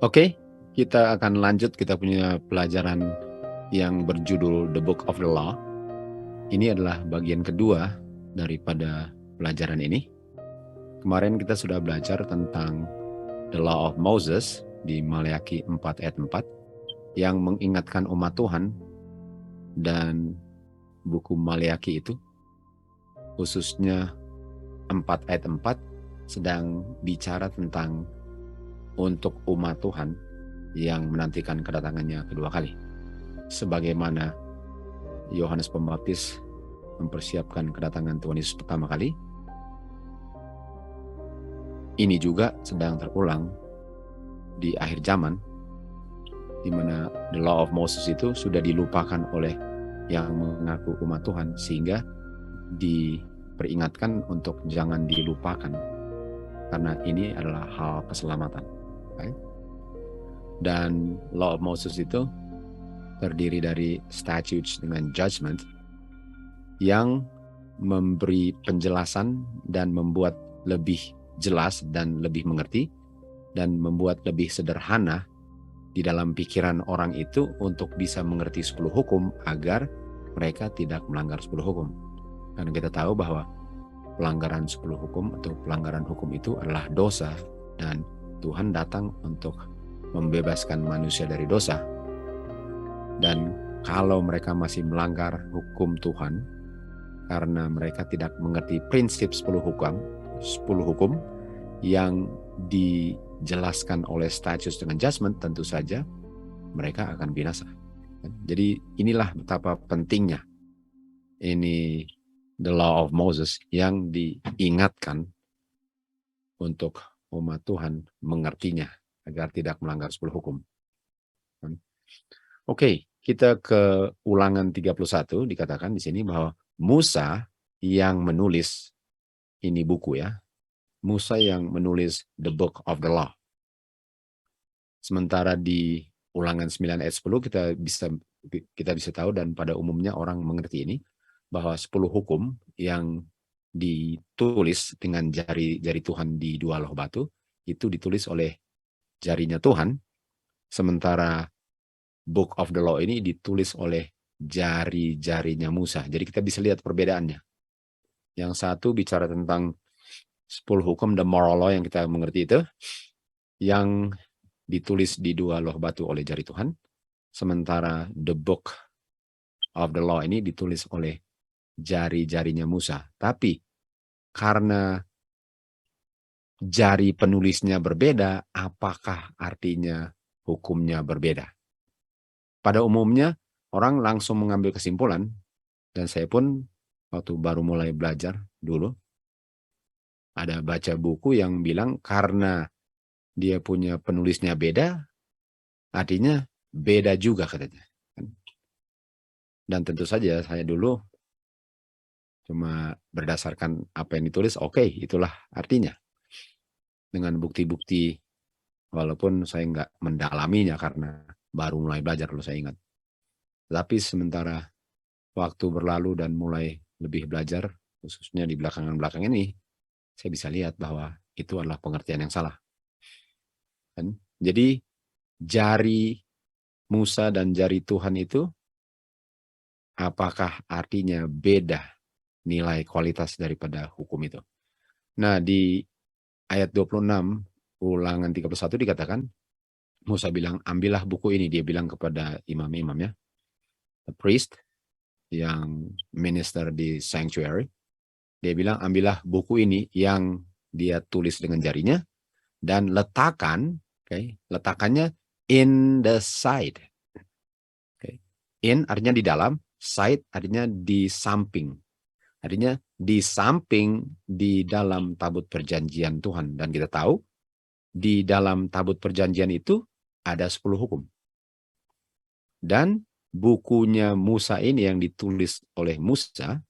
Oke, kita akan lanjut, kita punya pelajaran yang berjudul The Book of the Law. Ini adalah bagian kedua daripada pelajaran ini. Kemarin kita sudah belajar tentang The Law of Moses di Maleakhi 4 ayat 4 yang mengingatkan umat Tuhan, dan buku Maleakhi itu khususnya 4 ayat 4 sedang bicara tentang untuk umat Tuhan yang menantikan kedatangannya kedua kali. Sebagaimana Yohanes Pembaptis mempersiapkan kedatangan Tuhan Yesus pertama kali, ini juga sedang terulang di akhir zaman, di mana the law of Moses itu sudah dilupakan oleh yang mengaku umat Tuhan, sehingga diperingatkan untuk jangan dilupakan, karena ini adalah hal keselamatan. Dan law of Moses itu terdiri dari statutes dengan judgment yang memberi penjelasan dan membuat lebih jelas dan lebih mengerti dan membuat lebih sederhana di dalam pikiran orang itu untuk bisa mengerti 10 hukum agar mereka tidak melanggar 10 hukum. Karena kita tahu bahwa pelanggaran 10 hukum atau pelanggaran hukum itu adalah dosa, dan Tuhan datang untuk membebaskan manusia dari dosa. Dan kalau mereka masih melanggar hukum Tuhan karena mereka tidak mengerti prinsip 10 hukum yang dijelaskan oleh statutes dengan judgment, tentu saja mereka akan binasa. Jadi inilah betapa pentingnya ini the law of Moses yang diingatkan untuk umat Tuhan mengertinya agar tidak melanggar 10 hukum. Oke, kita ke Ulangan 31, dikatakan di sini bahwa Musa yang menulis ini buku ya. Musa yang menulis the book of the law. Sementara di Ulangan 9 ayat 10 kita bisa tahu, dan pada umumnya orang mengerti ini, bahwa 10 hukum yang ditulis dengan jari Tuhan di dua loh batu itu ditulis oleh jarinya Tuhan, sementara Book of the Law ini ditulis oleh jari-jarinya Musa. Jadi kita bisa lihat perbedaannya. Yang satu bicara tentang 10 hukum, the moral law yang kita mengerti itu, yang ditulis di dua loh batu oleh jari Tuhan. Sementara the Book of the Law ini ditulis oleh jari-jarinya Musa. Tapi karena jari penulisnya berbeda, apakah artinya hukumnya berbeda? Pada umumnya orang langsung mengambil kesimpulan, dan saya pun waktu baru mulai belajar dulu, ada baca buku yang bilang karena dia punya penulisnya beda, artinya beda juga katanya. Dan tentu saja saya dulu cuma berdasarkan apa yang ditulis, oke, itulah artinya. Dengan bukti-bukti, walaupun saya nggak mendalaminya karena baru mulai belajar kalau saya ingat. Tapi sementara waktu berlalu dan mulai lebih belajar, khususnya di belakangan ini, saya bisa lihat bahwa itu adalah pengertian yang salah. Jadi jari Musa dan jari Tuhan itu, apakah artinya beda nilai kualitas daripada hukum itu? Nah, di ayat 26 Ulangan 31 dikatakan, Musa bilang, ambillah buku ini. Dia bilang kepada imam-imamnya, the priest yang minister di sanctuary. Dia bilang, ambillah buku ini yang dia tulis dengan jarinya, dan letakkannya in the side. In artinya di dalam, side artinya di samping. Artinya di samping di dalam tabut perjanjian Tuhan. Dan kita tahu di dalam tabut perjanjian itu ada 10 hukum. Dan bukunya Musa ini yang ditulis oleh Musa,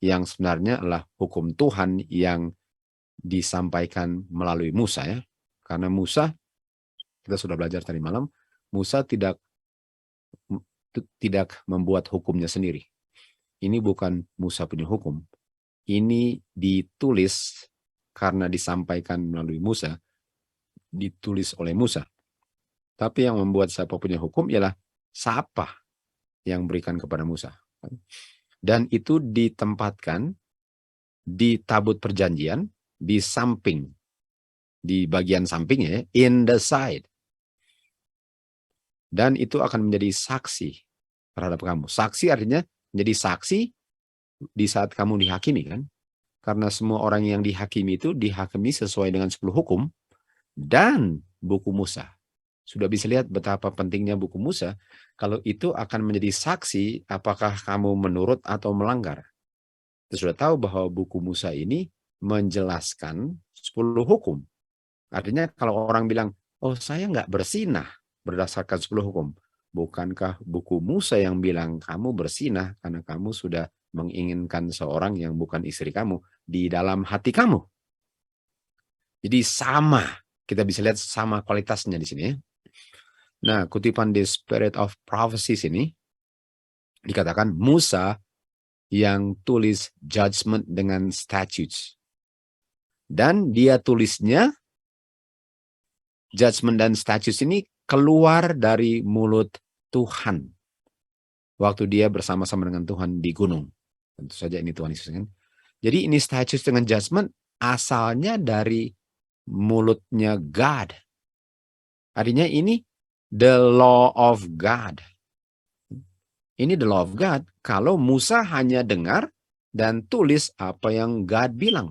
yang sebenarnya adalah hukum Tuhan yang disampaikan melalui Musa ya. Karena Musa, kita sudah belajar tadi malam, Musa tidak membuat hukumnya sendiri. Ini bukan Musa punya hukum. Ini ditulis karena disampaikan melalui Musa, ditulis oleh Musa. Tapi yang membuat siapa punya hukum ialah siapa yang berikan kepada Musa. Dan itu ditempatkan di tabut perjanjian, di samping, di bagian sampingnya, in the side. Dan itu akan menjadi saksi terhadap kamu. Saksi artinya menjadi saksi di saat kamu dihakimi, kan? Karena semua orang yang dihakimi itu dihakimi sesuai dengan 10 hukum dan buku Musa. Sudah bisa lihat betapa pentingnya buku Musa. Kalau itu akan menjadi saksi apakah kamu menurut atau melanggar. Kita sudah tahu bahwa buku Musa ini menjelaskan 10 hukum. Artinya kalau orang bilang, oh saya nggak bersinah berdasarkan 10 hukum. Bukankah buku Musa yang bilang kamu bersinah karena kamu sudah menginginkan seorang yang bukan istri kamu di dalam hati kamu. Jadi sama, kita bisa lihat sama kualitasnya di sini. Nah, kutipan di Spirit of Prophecy ini dikatakan Musa yang tulis judgment dengan statutes. Dan dia tulisnya judgment dan statutes ini keluar dari mulut Tuhan. Waktu dia bersama-sama dengan Tuhan di gunung. Tentu saja ini Tuhan Yesus, kan. Jadi ini statutes dengan judgment asalnya dari mulutnya God. Artinya ini the law of God. Ini the law of God. Kalau Musa hanya dengar dan tulis apa yang God bilang.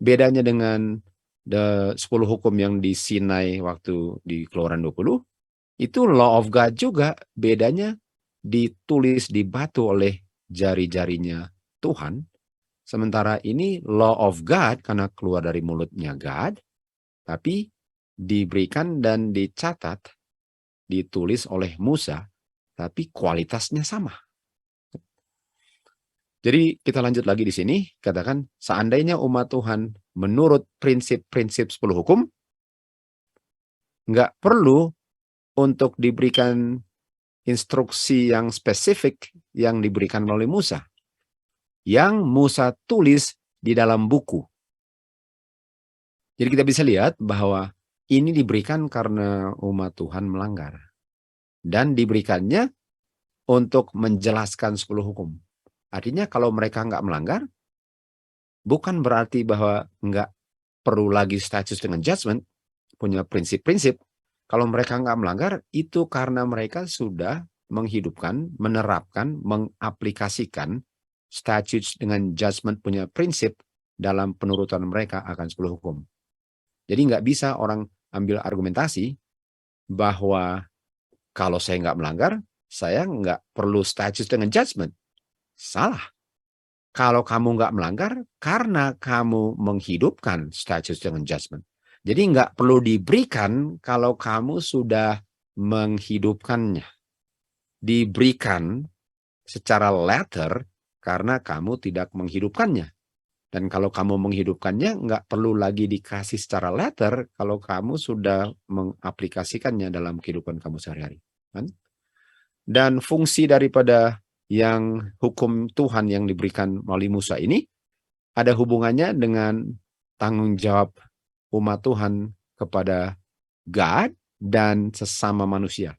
Bedanya dengan 10 hukum yang di Sinai waktu di Keluaran 20, itu law of God juga, bedanya ditulis di batu oleh jari-jarinya Tuhan. Sementara ini law of God karena keluar dari mulutnya God, tapi diberikan dan dicatat, ditulis oleh Musa, tapi kualitasnya sama. Jadi kita lanjut lagi di sini, katakan seandainya umat Tuhan menurut prinsip-prinsip 10 hukum, nggak perlu untuk diberikan instruksi yang spesifik yang diberikan oleh Musa. Yang Musa tulis di dalam buku. Jadi kita bisa lihat bahwa ini diberikan karena umat Tuhan melanggar. Dan diberikannya untuk menjelaskan 10 hukum. Artinya kalau mereka nggak melanggar, bukan berarti bahwa nggak perlu lagi status dengan judgment, punya prinsip-prinsip. Kalau mereka nggak melanggar, itu karena mereka sudah menghidupkan, menerapkan, mengaplikasikan statutes dengan judgment punya prinsip dalam penurutan mereka akan 10 hukum. Jadi nggak bisa orang ambil argumentasi bahwa kalau saya nggak melanggar, saya nggak perlu status dengan judgment. Salah. Kalau kamu nggak melanggar, karena kamu menghidupkan status dengan judgment. Jadi nggak perlu diberikan kalau kamu sudah menghidupkannya. Diberikan secara letter karena kamu tidak menghidupkannya. Dan kalau kamu menghidupkannya, nggak perlu lagi dikasih secara letter kalau kamu sudah mengaplikasikannya dalam kehidupan kamu sehari-hari. Kan? Dan fungsi daripada yang hukum Tuhan yang diberikan melalui Musa ini ada hubungannya dengan tanggung jawab umat Tuhan kepada God dan sesama manusia.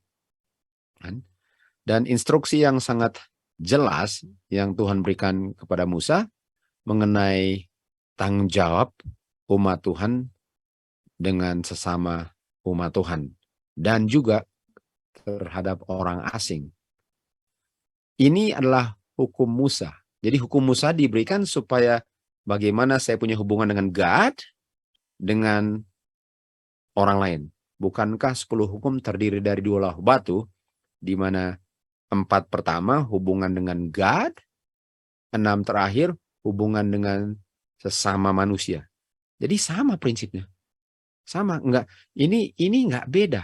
Dan instruksi yang sangat jelas yang Tuhan berikan kepada Musa mengenai tanggung jawab umat Tuhan dengan sesama umat Tuhan dan juga terhadap orang asing. Ini adalah hukum Musa. Jadi hukum Musa diberikan supaya bagaimana saya punya hubungan dengan God, dengan orang lain. Bukankah 10 hukum terdiri dari 2 loh batu, di mana 4 pertama hubungan dengan God, 6 terakhir hubungan dengan sesama manusia. Jadi sama prinsipnya. Sama, enggak. Ini enggak beda.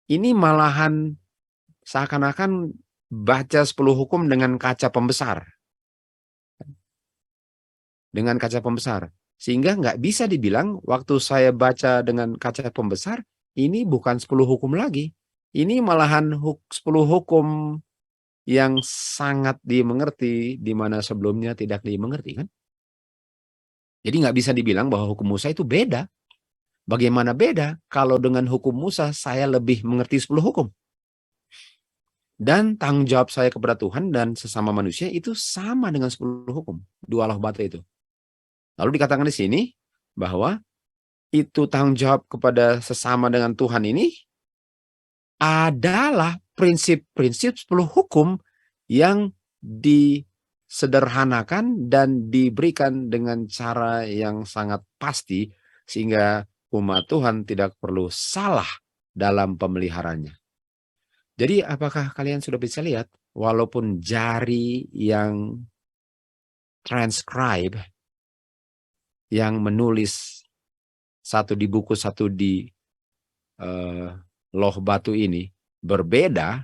Ini malahan seakan-akan baca 10 hukum dengan kaca pembesar. Dengan kaca pembesar. Sehingga nggak bisa dibilang waktu saya baca dengan kaca pembesar, ini bukan 10 hukum lagi. Ini malahan 10 hukum yang sangat dimengerti, di mana sebelumnya tidak dimengerti, kan? Jadi nggak bisa dibilang bahwa hukum Musa itu beda. Bagaimana beda kalau dengan hukum Musa saya lebih mengerti 10 hukum? Dan tanggung jawab saya kepada Tuhan dan sesama manusia itu sama dengan 10 hukum. 2 loh batu itu. Lalu dikatakan di sini bahwa itu tanggung jawab kepada sesama dengan Tuhan ini adalah prinsip-prinsip 10 hukum yang disederhanakan dan diberikan dengan cara yang sangat pasti sehingga umat Tuhan tidak perlu salah dalam pemeliharaannya. Jadi apakah kalian sudah bisa lihat walaupun jari yang transcribe, yang menulis satu di buku, satu di loh batu ini berbeda,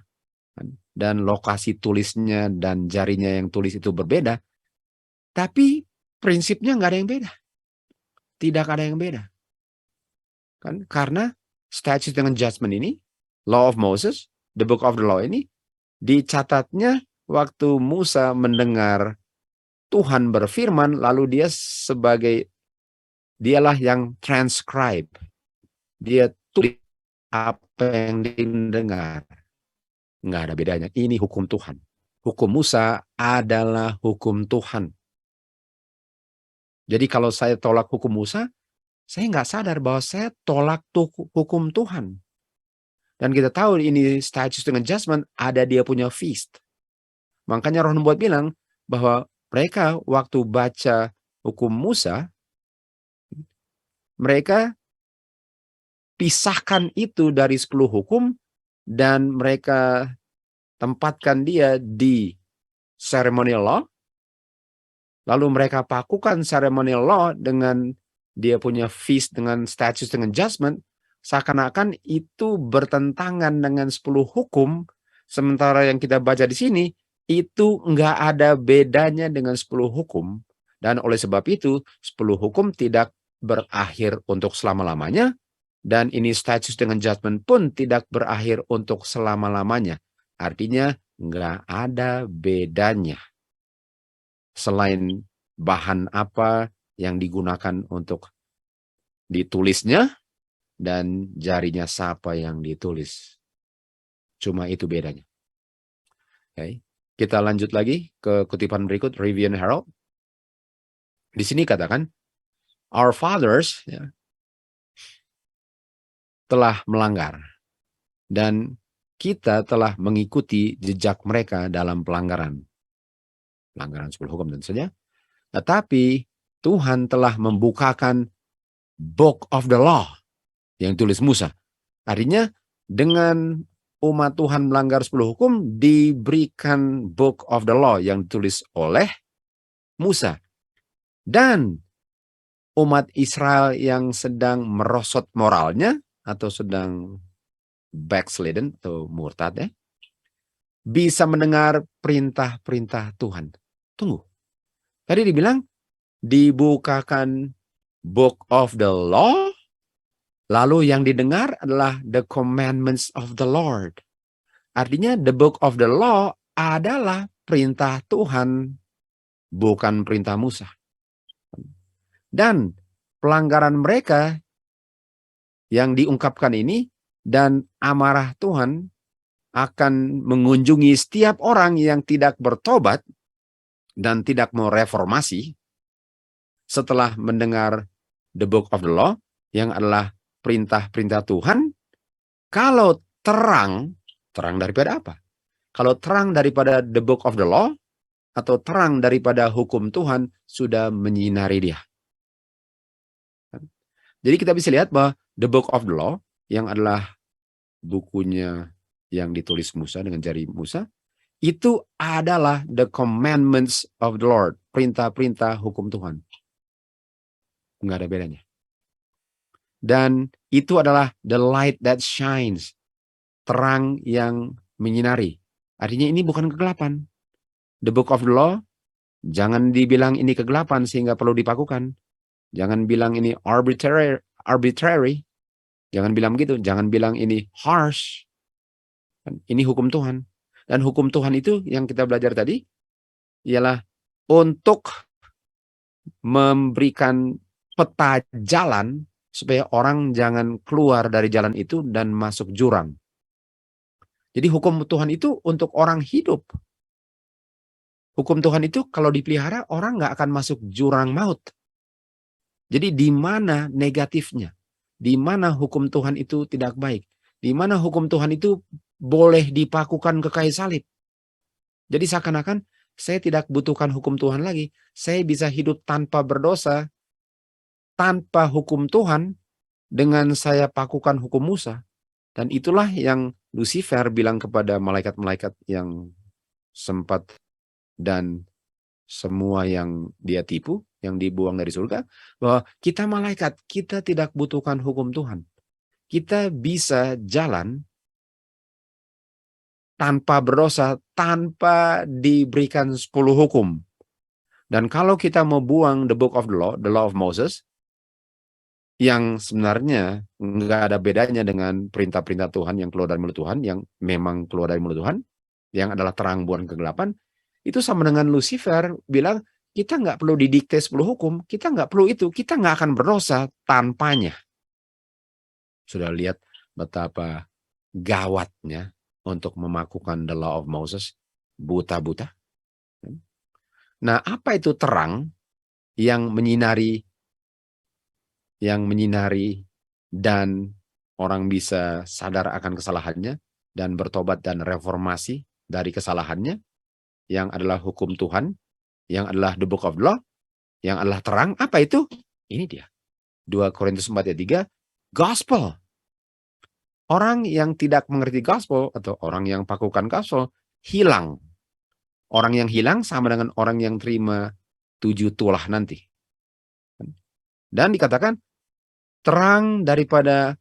dan lokasi tulisnya dan jarinya yang tulis itu berbeda, tapi prinsipnya nggak ada yang beda. Tidak ada yang beda. Kan? Karena statute dengan judgment ini, Law of Moses, the Book of the Law ini, dicatatnya waktu Musa mendengar Tuhan berfirman, lalu dialah yang transcribe. Dia tulis apa yang didengar. Nggak ada bedanya. Ini hukum Tuhan. Hukum Musa adalah hukum Tuhan. Jadi kalau saya tolak hukum Musa, saya nggak sadar bahwa saya tolak hukum Tuhan. Dan kita tahu ini statute dengan judgment, ada dia punya feast. Makanya Roh Nubuat bilang bahwa mereka waktu baca hukum Musa, mereka pisahkan itu dari 10 hukum dan mereka tempatkan dia di ceremonial law. Lalu mereka pakukan ceremonial law dengan dia punya feast dengan statute dengan judgment. Seakan-akan itu bertentangan dengan 10 hukum. Sementara yang kita baca di sini, itu nggak ada bedanya dengan 10 hukum. Dan oleh sebab itu, 10 hukum tidak berakhir untuk selama-lamanya. Dan ini statute dengan judgment pun tidak berakhir untuk selama-lamanya. Artinya, nggak ada bedanya. Selain bahan apa yang digunakan untuk ditulisnya, dan jarinya siapa yang ditulis. Cuma itu bedanya. Okay. Kita lanjut lagi ke kutipan berikut, Review and Herald. Di sini katakan, our fathers telah melanggar. Dan kita telah mengikuti jejak mereka dalam pelanggaran 10 hukum tentu saja. Tetapi Tuhan telah membukakan Book of the Law yang tulis Musa. Artinya dengan umat Tuhan melanggar 10 hukum, diberikan Book of the Law yang ditulis oleh Musa. Dan umat Israel yang sedang merosot moralnya atau sedang backslidden atau murtad bisa mendengar perintah-perintah Tuhan. Tunggu. Tadi dibilang dibukakan Book of the Law, lalu yang didengar adalah the commandments of the Lord. Artinya the Book of the Law adalah perintah Tuhan, bukan perintah Musa. Dan pelanggaran mereka yang diungkapkan ini dan amarah Tuhan akan mengunjungi setiap orang yang tidak bertobat dan tidak mau reformasi setelah mendengar the Book of the Law yang adalah perintah-perintah Tuhan. Kalau terang daripada apa? Kalau terang daripada the Book of the Law atau terang daripada hukum Tuhan sudah menyinari dia. Jadi kita bisa lihat bahwa the Book of the Law yang adalah bukunya yang ditulis Musa dengan jari Musa, itu adalah the commandments of the Lord, perintah-perintah hukum Tuhan. Enggak ada bedanya. Dan itu adalah the light that shines, terang yang menyinari. Artinya ini bukan kegelapan. The Book of the Law, jangan dibilang ini kegelapan sehingga perlu dipakukan. Jangan bilang ini arbitrary. Jangan bilang begitu. Jangan bilang ini harsh. Ini hukum Tuhan. Dan hukum Tuhan itu yang kita belajar tadi ialah untuk memberikan peta jalan supaya orang jangan keluar dari jalan itu dan masuk jurang. Jadi hukum Tuhan itu untuk orang hidup. Hukum Tuhan itu kalau dipelihara, orang nggak akan masuk jurang maut. Jadi di mana negatifnya? Di mana hukum Tuhan itu tidak baik? Di mana hukum Tuhan itu boleh dipakukan ke kayu salib? Jadi seakan-akan saya tidak butuhkan hukum Tuhan lagi. Saya bisa hidup tanpa berdosa, tanpa hukum Tuhan, dengan saya pakukan hukum Musa. Dan itulah yang Lucifer bilang kepada malaikat-malaikat yang sempat dan semua yang dia tipu, yang dibuang dari surga, bahwa kita malaikat, kita tidak butuhkan hukum Tuhan. Kita bisa jalan tanpa berdosa, tanpa diberikan 10 hukum. Dan kalau kita mau buang the book of the law of Moses, yang sebenarnya nggak ada bedanya dengan perintah-perintah Tuhan yang keluar dari mulut Tuhan, yang memang keluar dari mulut Tuhan, yang adalah terang bukan kegelapan, itu sama dengan Lucifer bilang, kita nggak perlu didikte 10 hukum, kita nggak perlu itu, kita nggak akan berdosa tanpanya. Sudah lihat betapa gawatnya untuk memakukan the law of Moses, buta-buta. Nah, apa itu terang yang menyinari dan orang bisa sadar akan kesalahannya dan bertobat dan reformasi dari kesalahannya, yang adalah hukum Tuhan, yang adalah the book of the law, yang adalah terang. Apa itu? Ini dia. 2 Korintus 4 ayat 3, gospel. Orang yang tidak mengerti gospel atau orang yang pakukan gospel hilang. Orang yang hilang sama dengan orang yang terima 7 tulah nanti. Dan dikatakan terang daripada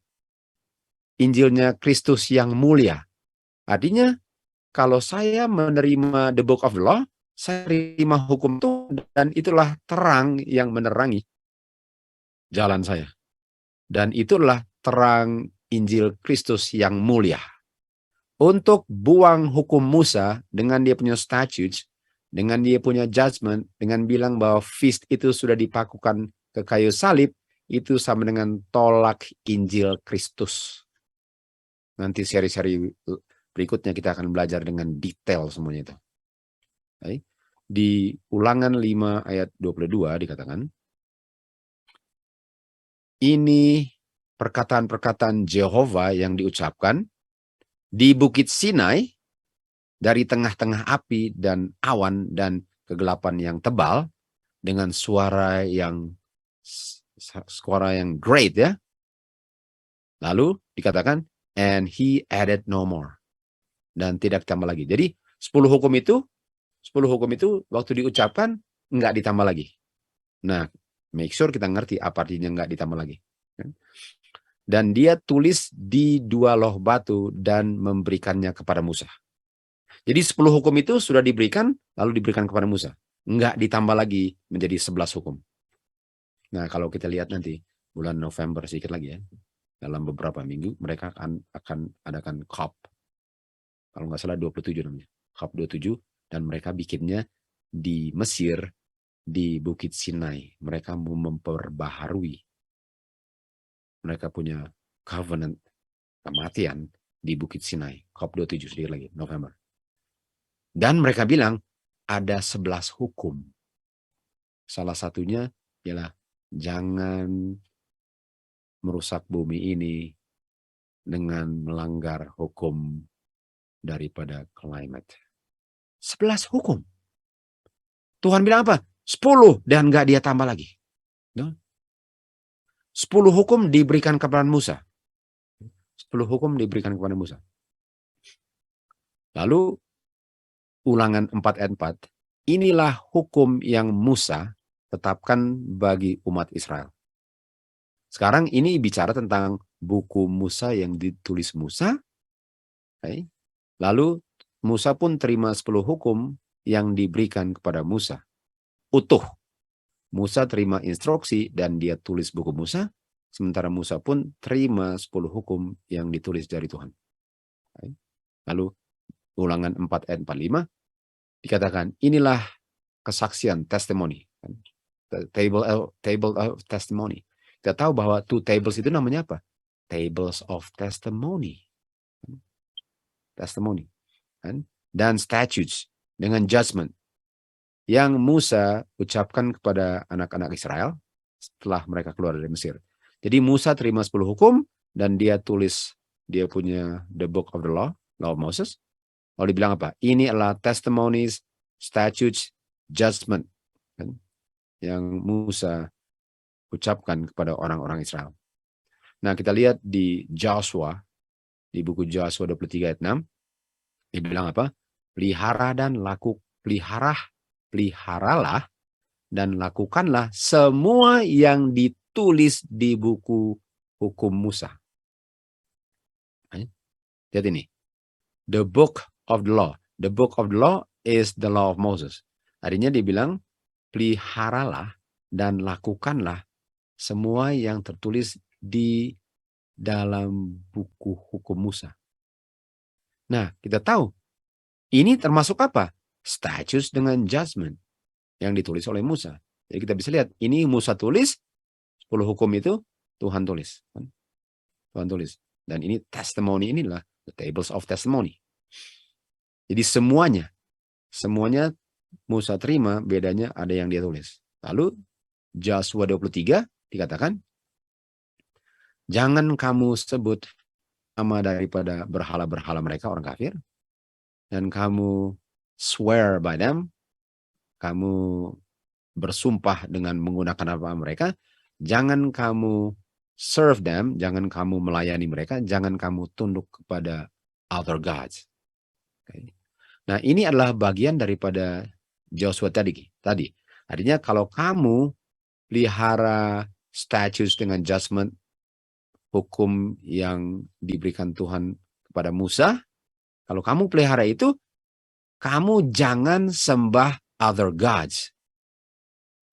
Injilnya Kristus yang mulia. Artinya, kalau saya menerima the book of the law, saya terima hukum Tuhan, dan itulah terang yang menerangi jalan saya. Dan itulah terang Injil Kristus yang mulia. Untuk buang hukum Musa dengan dia punya statutes, dengan dia punya judgment, dengan bilang bahwa feast itu sudah dipakukan ke kayu salib, itu sama dengan tolak Injil Kristus. Nanti seri-seri berikutnya kita akan belajar dengan detail semuanya itu. Di Ulangan 5 ayat 22 dikatakan, ini perkataan-perkataan Jehovah yang diucapkan di Bukit Sinai dari tengah-tengah api dan awan dan kegelapan yang tebal, dengan suara yang great ya. Lalu dikatakan, and he added no more. Dan tidak ditambah lagi. Jadi 10 hukum itu waktu diucapkan nggak ditambah lagi. Nah, make sure kita ngerti apa artinya nggak ditambah lagi. Dan dia tulis di 2 loh batu dan memberikannya kepada Musa. Jadi 10 hukum itu sudah diberikan, lalu diberikan kepada Musa. Nggak ditambah lagi menjadi 11 hukum. Nah, kalau kita lihat nanti bulan November sedikit lagi ya, dalam beberapa minggu mereka akan adakan COP. Kalau nggak salah 27 namanya. COP 27, dan mereka bikinnya di Mesir, di Bukit Sinai. Mereka mau memperbaharui. Mereka punya covenant kematian di Bukit Sinai. COP 27 sedikit lagi, November. Dan mereka bilang ada 11 hukum. Salah satunya ialah jangan merusak bumi ini dengan melanggar hukum daripada climate. 11 hukum. Tuhan bilang apa? 10 dan nggak dia tambah lagi. 10 hukum diberikan kepada Musa. 10 hukum diberikan kepada Musa. Lalu Ulangan 4 ayat 4. Inilah hukum yang Musa tetapkan bagi umat Israel. Sekarang ini bicara tentang buku Musa yang ditulis Musa. Lalu Musa pun terima 10 hukum yang diberikan kepada Musa. Utuh. Musa terima instruksi dan dia tulis buku Musa. Sementara Musa pun terima 10 hukum yang ditulis dari Tuhan. Lalu Ulangan 4 ayat 45 dikatakan, inilah kesaksian, testimoni. Table of testimony. Kita tahu bahwa two tables itu namanya apa? Tables of testimony. Testimony. Dan statutes dengan judgment yang Musa ucapkan kepada anak-anak Israel setelah mereka keluar dari Mesir. Jadi Musa terima 10 hukum dan dia tulis, dia punya the book of the law of Moses. Lalu dibilang apa? Ini adalah testimonies, statutes, judgment yang Musa ucapkan kepada orang-orang Israel. Nah, kita lihat di Joshua, di buku Joshua 23 ayat 6, dia bilang apa? Peliharalah dan lakukanlah semua yang ditulis di buku hukum Musa. Lihat ini. The book of the law. The book of the law is the law of Moses. Artinya dibilang, peliharalah dan lakukanlah semua yang tertulis di dalam buku hukum Musa. Nah, kita tahu, ini termasuk apa? Statutes dengan judgment yang ditulis oleh Musa. Jadi kita bisa lihat, ini Musa tulis, 10 hukum itu Tuhan tulis. Tuhan tulis. Dan ini testimoni, inilah the tables of testimony. Jadi semuanya Musa terima, bedanya ada yang dia tulis. Lalu Joshua 23 dikatakan, jangan kamu sebut nama daripada berhala-berhala mereka, orang kafir, dan kamu swear by them, kamu bersumpah dengan menggunakan apa mereka, jangan kamu serve them, jangan kamu melayani mereka, jangan kamu tunduk kepada other gods. Okay. Nah, ini adalah bagian daripada Joshua tadi. Artinya kalau kamu pelihara statutes dengan judgment, hukum yang diberikan Tuhan kepada Musa, kalau kamu pelihara itu, kamu jangan sembah other gods.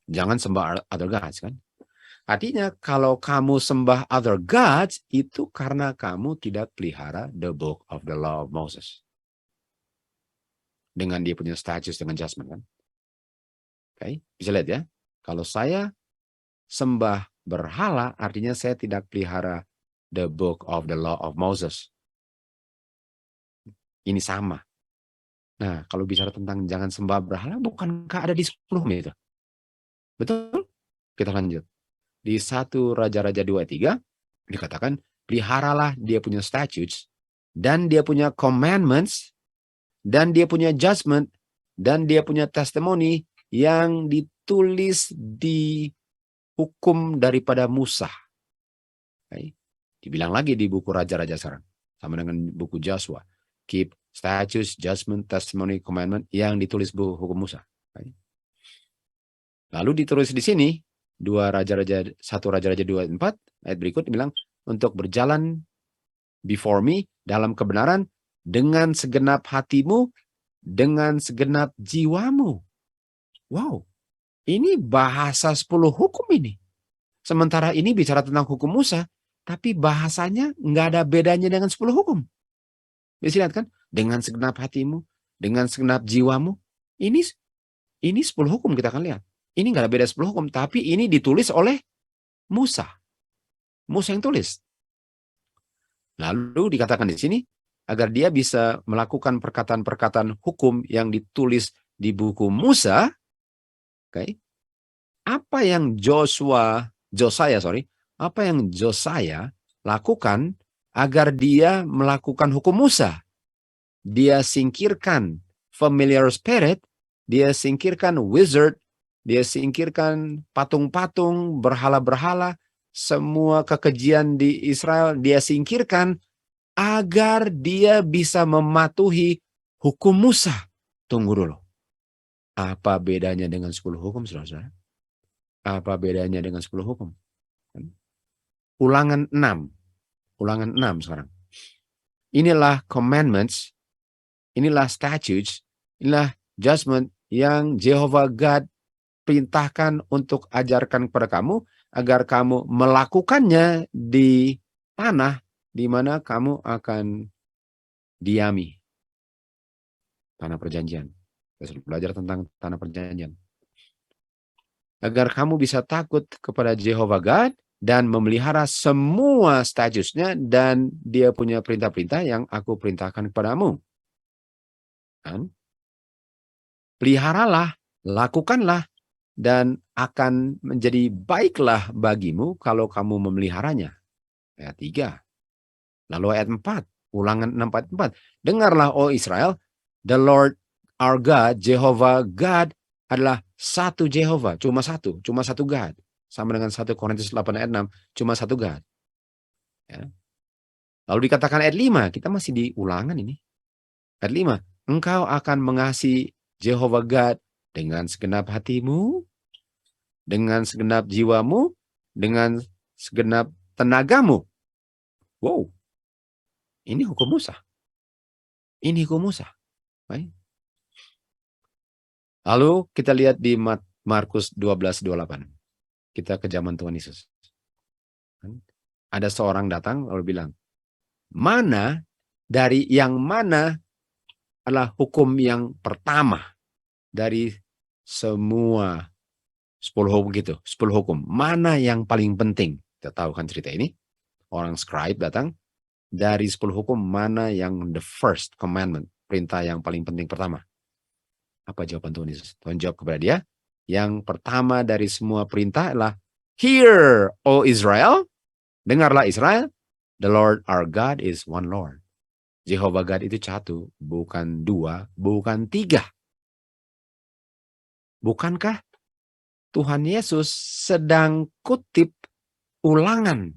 Jangan sembah other gods, kan? Artinya kalau kamu sembah other gods, itu karena kamu tidak pelihara the book of the law of Moses. Dengan dia punya statutes dengan judgment, kan? Okay. Bisa lihat ya. Kalau saya sembah berhala, artinya saya tidak pelihara the book of the law of Moses. Ini sama. Nah, kalau bicara tentang jangan sembah berhala, bukankah ada di 10 itu? Betul? Kita lanjut. Di 1 Raja-Raja 2:3 dikatakan, peliharalah dia punya statutes, dan dia punya commandments, dan dia punya judgment, dan dia punya testimoni yang ditulis di hukum daripada Musa. Okay. Dibilang lagi di buku Raja-Raja sekarang, sama dengan buku Joshua. Keep statutes, judgment, testimony, commandment yang ditulis buku hukum Musa. Okay. Lalu ditulis di sini 1 Raja-Raja 2:4 ayat berikut dibilang, untuk berjalan before me dalam kebenaran dengan segenap hatimu, dengan segenap jiwamu. Wow, ini bahasa 10 hukum ini. Sementara ini bicara tentang hukum Musa, tapi bahasanya nggak ada bedanya dengan 10 hukum. Bisa lihat kan? Dengan segenap hatimu, dengan segenap jiwamu. Ini 10 hukum kita akan lihat. Ini nggak ada beda 10 hukum, tapi ini ditulis oleh Musa. Musa yang tulis. Lalu dikatakan di sini, agar dia bisa melakukan perkataan-perkataan hukum yang ditulis di buku Musa, okay, apa yang Josiah lakukan agar dia melakukan hukum Musa? Dia singkirkan familiar spirit, dia singkirkan wizard, dia singkirkan patung-patung, berhala-berhala, semua kekejian di Israel dia singkirkan agar dia bisa mematuhi hukum Musa. Tunggu dulu. Apa bedanya dengan 10 hukum, saudara-saudara? Apa bedanya dengan 10 hukum? Ulangan 6 sekarang. Inilah commandments, inilah statutes, inilah judgment yang Jehovah God perintahkan untuk ajarkan kepada kamu, agar kamu melakukannya di tanah di mana kamu akan diami. Tanah perjanjian. Kita sudah belajar tentang tanah perjanjian. Agar kamu bisa takut kepada Jehovah God dan memelihara semua statutes-nya dan dia punya perintah-perintah yang aku perintahkan kepadamu. Kan? Peliharalah, lakukanlah, dan akan menjadi baiklah bagimu kalau kamu memeliharanya. Ayat 3. Lalu ayat 4, Ulangan 6:4. Dengarlah, oh Israel, the Lord our God, Jehovah God adalah satu Jehovah, cuma satu God. Sama dengan 1 Korintus 8 ayat 6, cuma satu God. Ya. Lalu dikatakan ayat 5, kita masih di Ulangan ini. Ayat 5, engkau akan mengasihi Jehovah God dengan segenap hatimu, dengan segenap jiwamu, dengan segenap tenagamu. Wow, ini hukum Musa. Ini hukum Musa. Baik. Lalu kita lihat di Markus 12:28. Kita ke zaman Tuhan Yesus. Ada seorang datang lalu bilang, mana dari yang mana adalah hukum yang pertama dari semua 10 hukum gitu, 10 hukum. Mana yang paling penting? Kita tahu kan cerita ini. Orang scribe datang, dari 10 hukum mana yang the first commandment, perintah yang paling penting pertama? Apa jawaban Tuhan Yesus? Tuhan jawab kepada dia, yang pertama dari semua perintah adalah, hear, O Israel, dengarlah Israel, the Lord our God is one Lord. Jehovah God itu satu, bukan dua, bukan tiga. Bukankah Tuhan Yesus sedang kutip ulangan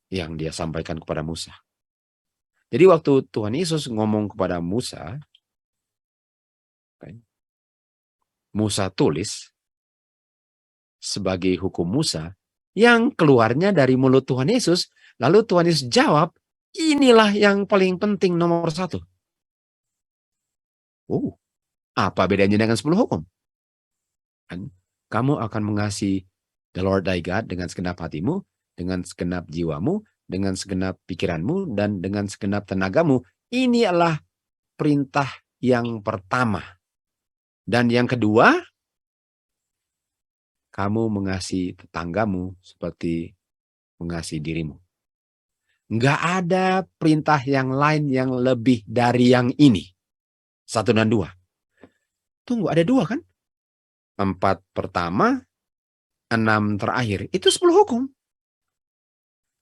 yang dia sampaikan kepada Musa? Jadi waktu Tuhan Yesus ngomong kepada Musa, Musa tulis sebagai hukum Musa yang keluarnya dari mulut Tuhan Yesus, lalu Tuhan Yesus jawab, inilah yang paling penting nomor 1. Apa bedanya dengan 10 hukum? Kamu akan mengasihi the Lord thy God dengan segenap hatimu, dengan segenap jiwamu, dengan segenap pikiranmu, dan dengan segenap tenagamu. Ini adalah perintah yang pertama. Dan yang kedua, kamu mengasihi tetanggamu seperti mengasihi dirimu. Nggak ada perintah yang lain yang lebih dari yang ini. 1 dan 2. Tunggu, ada 2 kan? 4 pertama, 6 terakhir. Itu 10 hukum.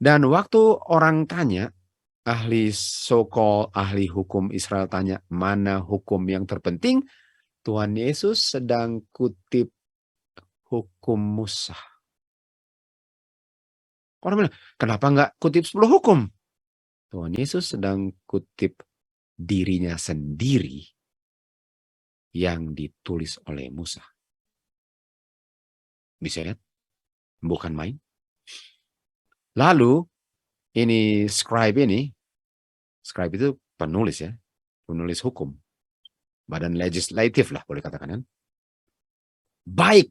Dan waktu orang tanya, ahli hukum Israel tanya, mana hukum yang terpenting? Tuhan Yesus sedang kutip hukum Musa. Orang bilang, kenapa nggak kutip 10 hukum? Tuhan Yesus sedang kutip dirinya sendiri yang ditulis oleh Musa. Bisa lihat? Bukan main. Lalu, ini scribe itu penulis ya, penulis hukum. Badan legislatif lah boleh katakan kan. Baik,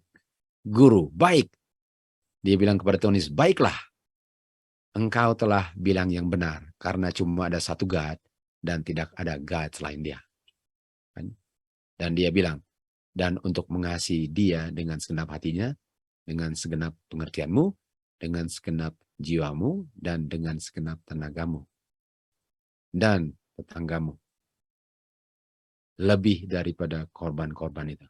guru, baik. Dia bilang kepada Tuhan Yesus, baiklah. Engkau telah bilang yang benar, karena cuma ada satu God, dan tidak ada God selain dia. Dan dia bilang, dan untuk mengasihi dia dengan segenap hatinya, dengan segenap pengertianmu, dengan segenap jiwamu, dan dengan segenap tenagamu. Dan tetanggamu. Lebih daripada korban-korban itu.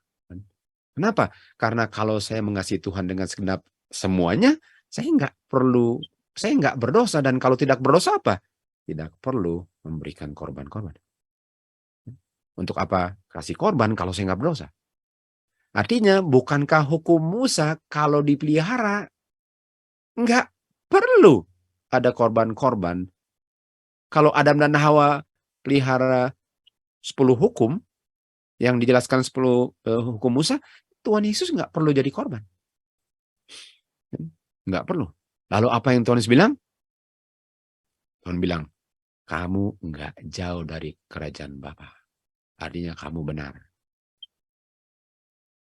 Kenapa? Karena kalau saya mengasihi Tuhan dengan segenap semuanya, saya nggak berdosa, dan kalau tidak berdosa apa? Tidak perlu memberikan korban-korban. Untuk apa kasih korban kalau saya nggak berdosa? Artinya, bukankah hukum Musa kalau dipelihara nggak perlu ada korban-korban? Kalau Adam dan Hawa pelihara 10 hukum yang dijelaskan 10 hukum Musa, Tuhan Yesus nggak perlu jadi korban. Nggak perlu. Lalu apa yang Tuhan Yesus bilang? Tuhan bilang, kamu nggak jauh dari kerajaan Bapa. Artinya kamu benar.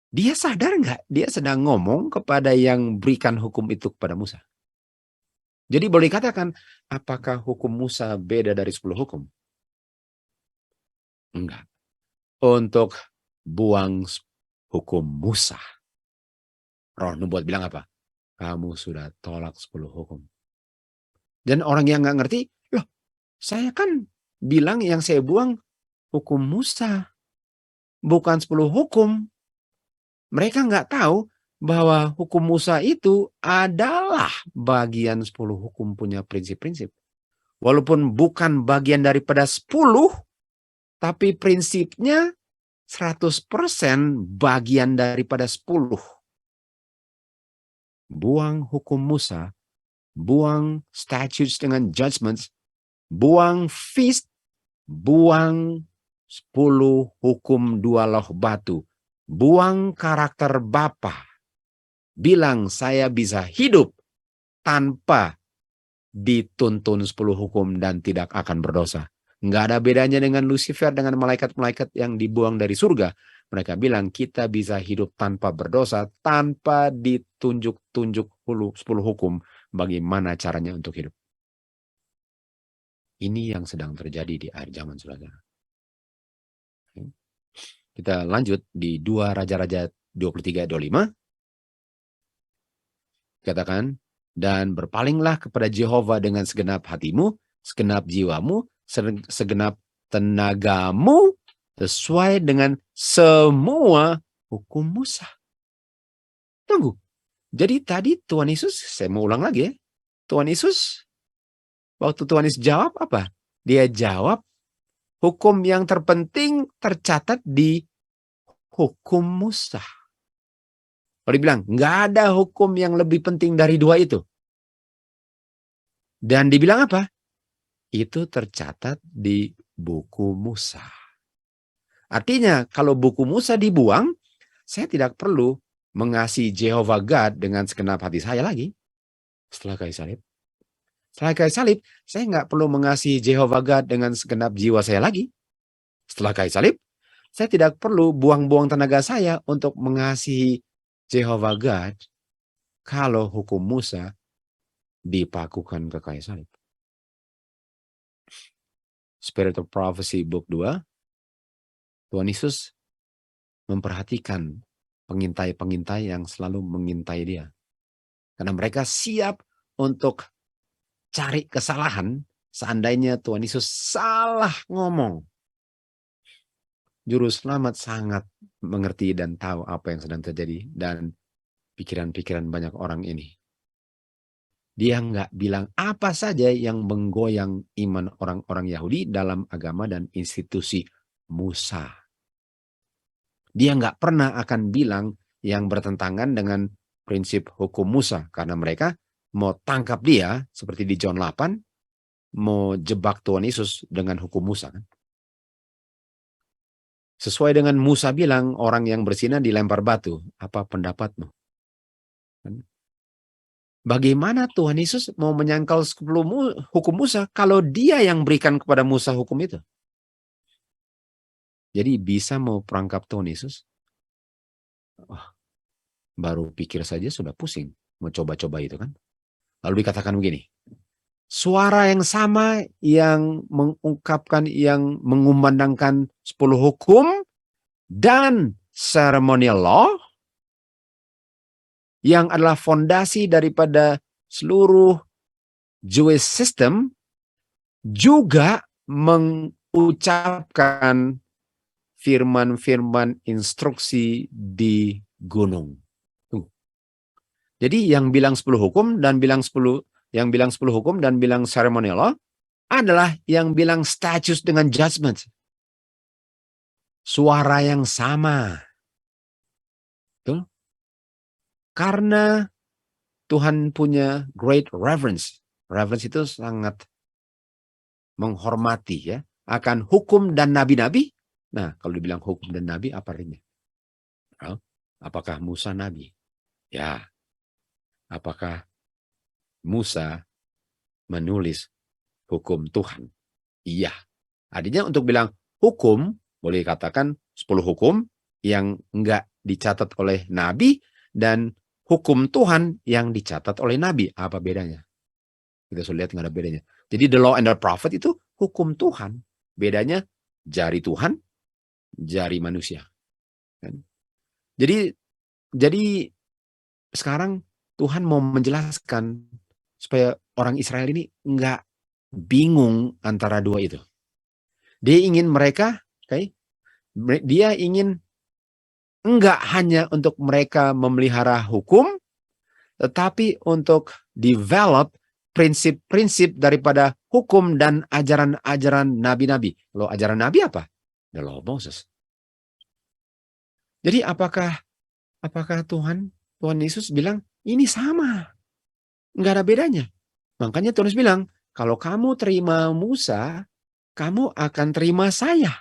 Dia sadar nggak? Dia sedang ngomong kepada yang berikan hukum itu kepada Musa. Jadi boleh dikatakan, apakah hukum Musa beda dari 10 hukum? Enggak. Untuk buang hukum Musa, Roh Nubuat bilang apa? kamu sudah tolak 10 hukum. Dan orang yang nggak ngerti, loh, saya kan bilang yang saya buang hukum Musa, bukan 10 hukum. Mereka nggak tahu bahwa hukum Musa itu adalah bagian 10 hukum punya prinsip-prinsip. Walaupun bukan bagian daripada 10, tapi prinsipnya 100% bagian daripada 10. Buang hukum Musa, buang statutes dengan judgments, buang feast, buang 10 hukum 2 loh batu, buang karakter Bapa. Bilang saya bisa hidup tanpa dituntun 10 hukum dan tidak akan berdosa. Nggak ada bedanya dengan Lucifer, dengan malaikat-malaikat yang dibuang dari surga. Mereka bilang kita bisa hidup tanpa berdosa, tanpa ditunjuk-tunjuk 10 hukum bagaimana caranya untuk hidup. Ini yang sedang terjadi di akhir zaman, saudara. Kita lanjut di 2 Raja-Raja 23-25. Katakan, dan berpalinglah kepada Yehova dengan segenap hatimu, segenap jiwamu, segenap tenagamu, sesuai dengan semua hukum Musa. Tunggu. Jadi tadi Tuhan Yesus, saya mau ulang lagi ya. Tuhan Yesus, waktu Tuhan Yesus jawab apa? Dia jawab, hukum yang terpenting tercatat di hukum Musa. Kalau dibilang, nggak ada hukum yang lebih penting dari 2 itu. Dan dibilang apa? Itu tercatat di buku Musa. Artinya, kalau buku Musa dibuang, saya tidak perlu mengasihi Jehovah God dengan segenap hati saya lagi. Setelah kayu salib. Setelah kayu salib, saya nggak perlu mengasihi Jehovah God dengan segenap jiwa saya lagi. Setelah kayu salib, saya tidak perlu buang-buang tenaga saya untuk mengasihi Jehovah God kalau hukum Musa dipakukan ke kayu salib. Spirit of Prophecy Book 2, Tuhan Yesus memperhatikan pengintai-pengintai yang selalu mengintai dia. Karena mereka siap untuk cari kesalahan seandainya Tuhan Yesus salah ngomong. Juru selamat sangat mengerti dan tahu apa yang sedang terjadi dan pikiran-pikiran banyak orang ini. Dia nggak bilang apa saja yang menggoyang iman orang-orang Yahudi dalam agama dan institusi Musa. Dia nggak pernah akan bilang yang bertentangan dengan prinsip hukum Musa. Karena mereka mau tangkap dia, seperti di John 8, mau jebak Tuhan Yesus dengan hukum Musa. Sesuai dengan Musa bilang, orang yang berzina dilempar batu. Apa pendapatmu? Bagaimana Tuhan Yesus mau menyangkal 10 hukum Musa kalau dia yang berikan kepada Musa hukum itu? Jadi bisa mau perangkap Tuhan Yesus? Baru pikir saja sudah pusing. Mau coba-coba itu kan. Lalu dikatakan begini. Suara yang sama yang mengungkapkan, yang mengumandangkan 10 hukum dan ceremonial law, yang adalah fondasi daripada seluruh Jewish system, juga mengucapkan firman-firman instruksi di gunung. Jadi yang bilang 10 hukum dan bilang 10 hukum dan bilang ceremonial law adalah yang bilang statutes dengan judgment. Suara yang sama. Betul? Karena Tuhan punya great reverence. Reverence itu sangat menghormati ya akan hukum dan nabi-nabi. Nah, kalau dibilang hukum dan nabi apa artinya? Apakah Musa nabi? Ya. Apakah Musa menulis hukum Tuhan? Iya. Artinya untuk bilang hukum, boleh katakan 10 hukum yang enggak dicatat oleh nabi dan hukum Tuhan yang dicatat oleh nabi. Apa bedanya? Kita sudah lihat nggak ada bedanya. Jadi the law and the prophet itu hukum Tuhan. Bedanya jari Tuhan, jari manusia. Jadi sekarang Tuhan mau menjelaskan supaya orang Israel ini nggak bingung antara dua itu. Dia ingin mereka, dia ingin enggak hanya untuk mereka memelihara hukum, tetapi untuk develop prinsip-prinsip daripada hukum dan ajaran-ajaran nabi-nabi. Loh, ajaran nabi apa? The Law of Moses. Jadi apakah Tuhan Yesus bilang ini sama, nggak ada bedanya. Makanya Tuhan Yesus bilang, kalau kamu terima Musa, kamu akan terima saya.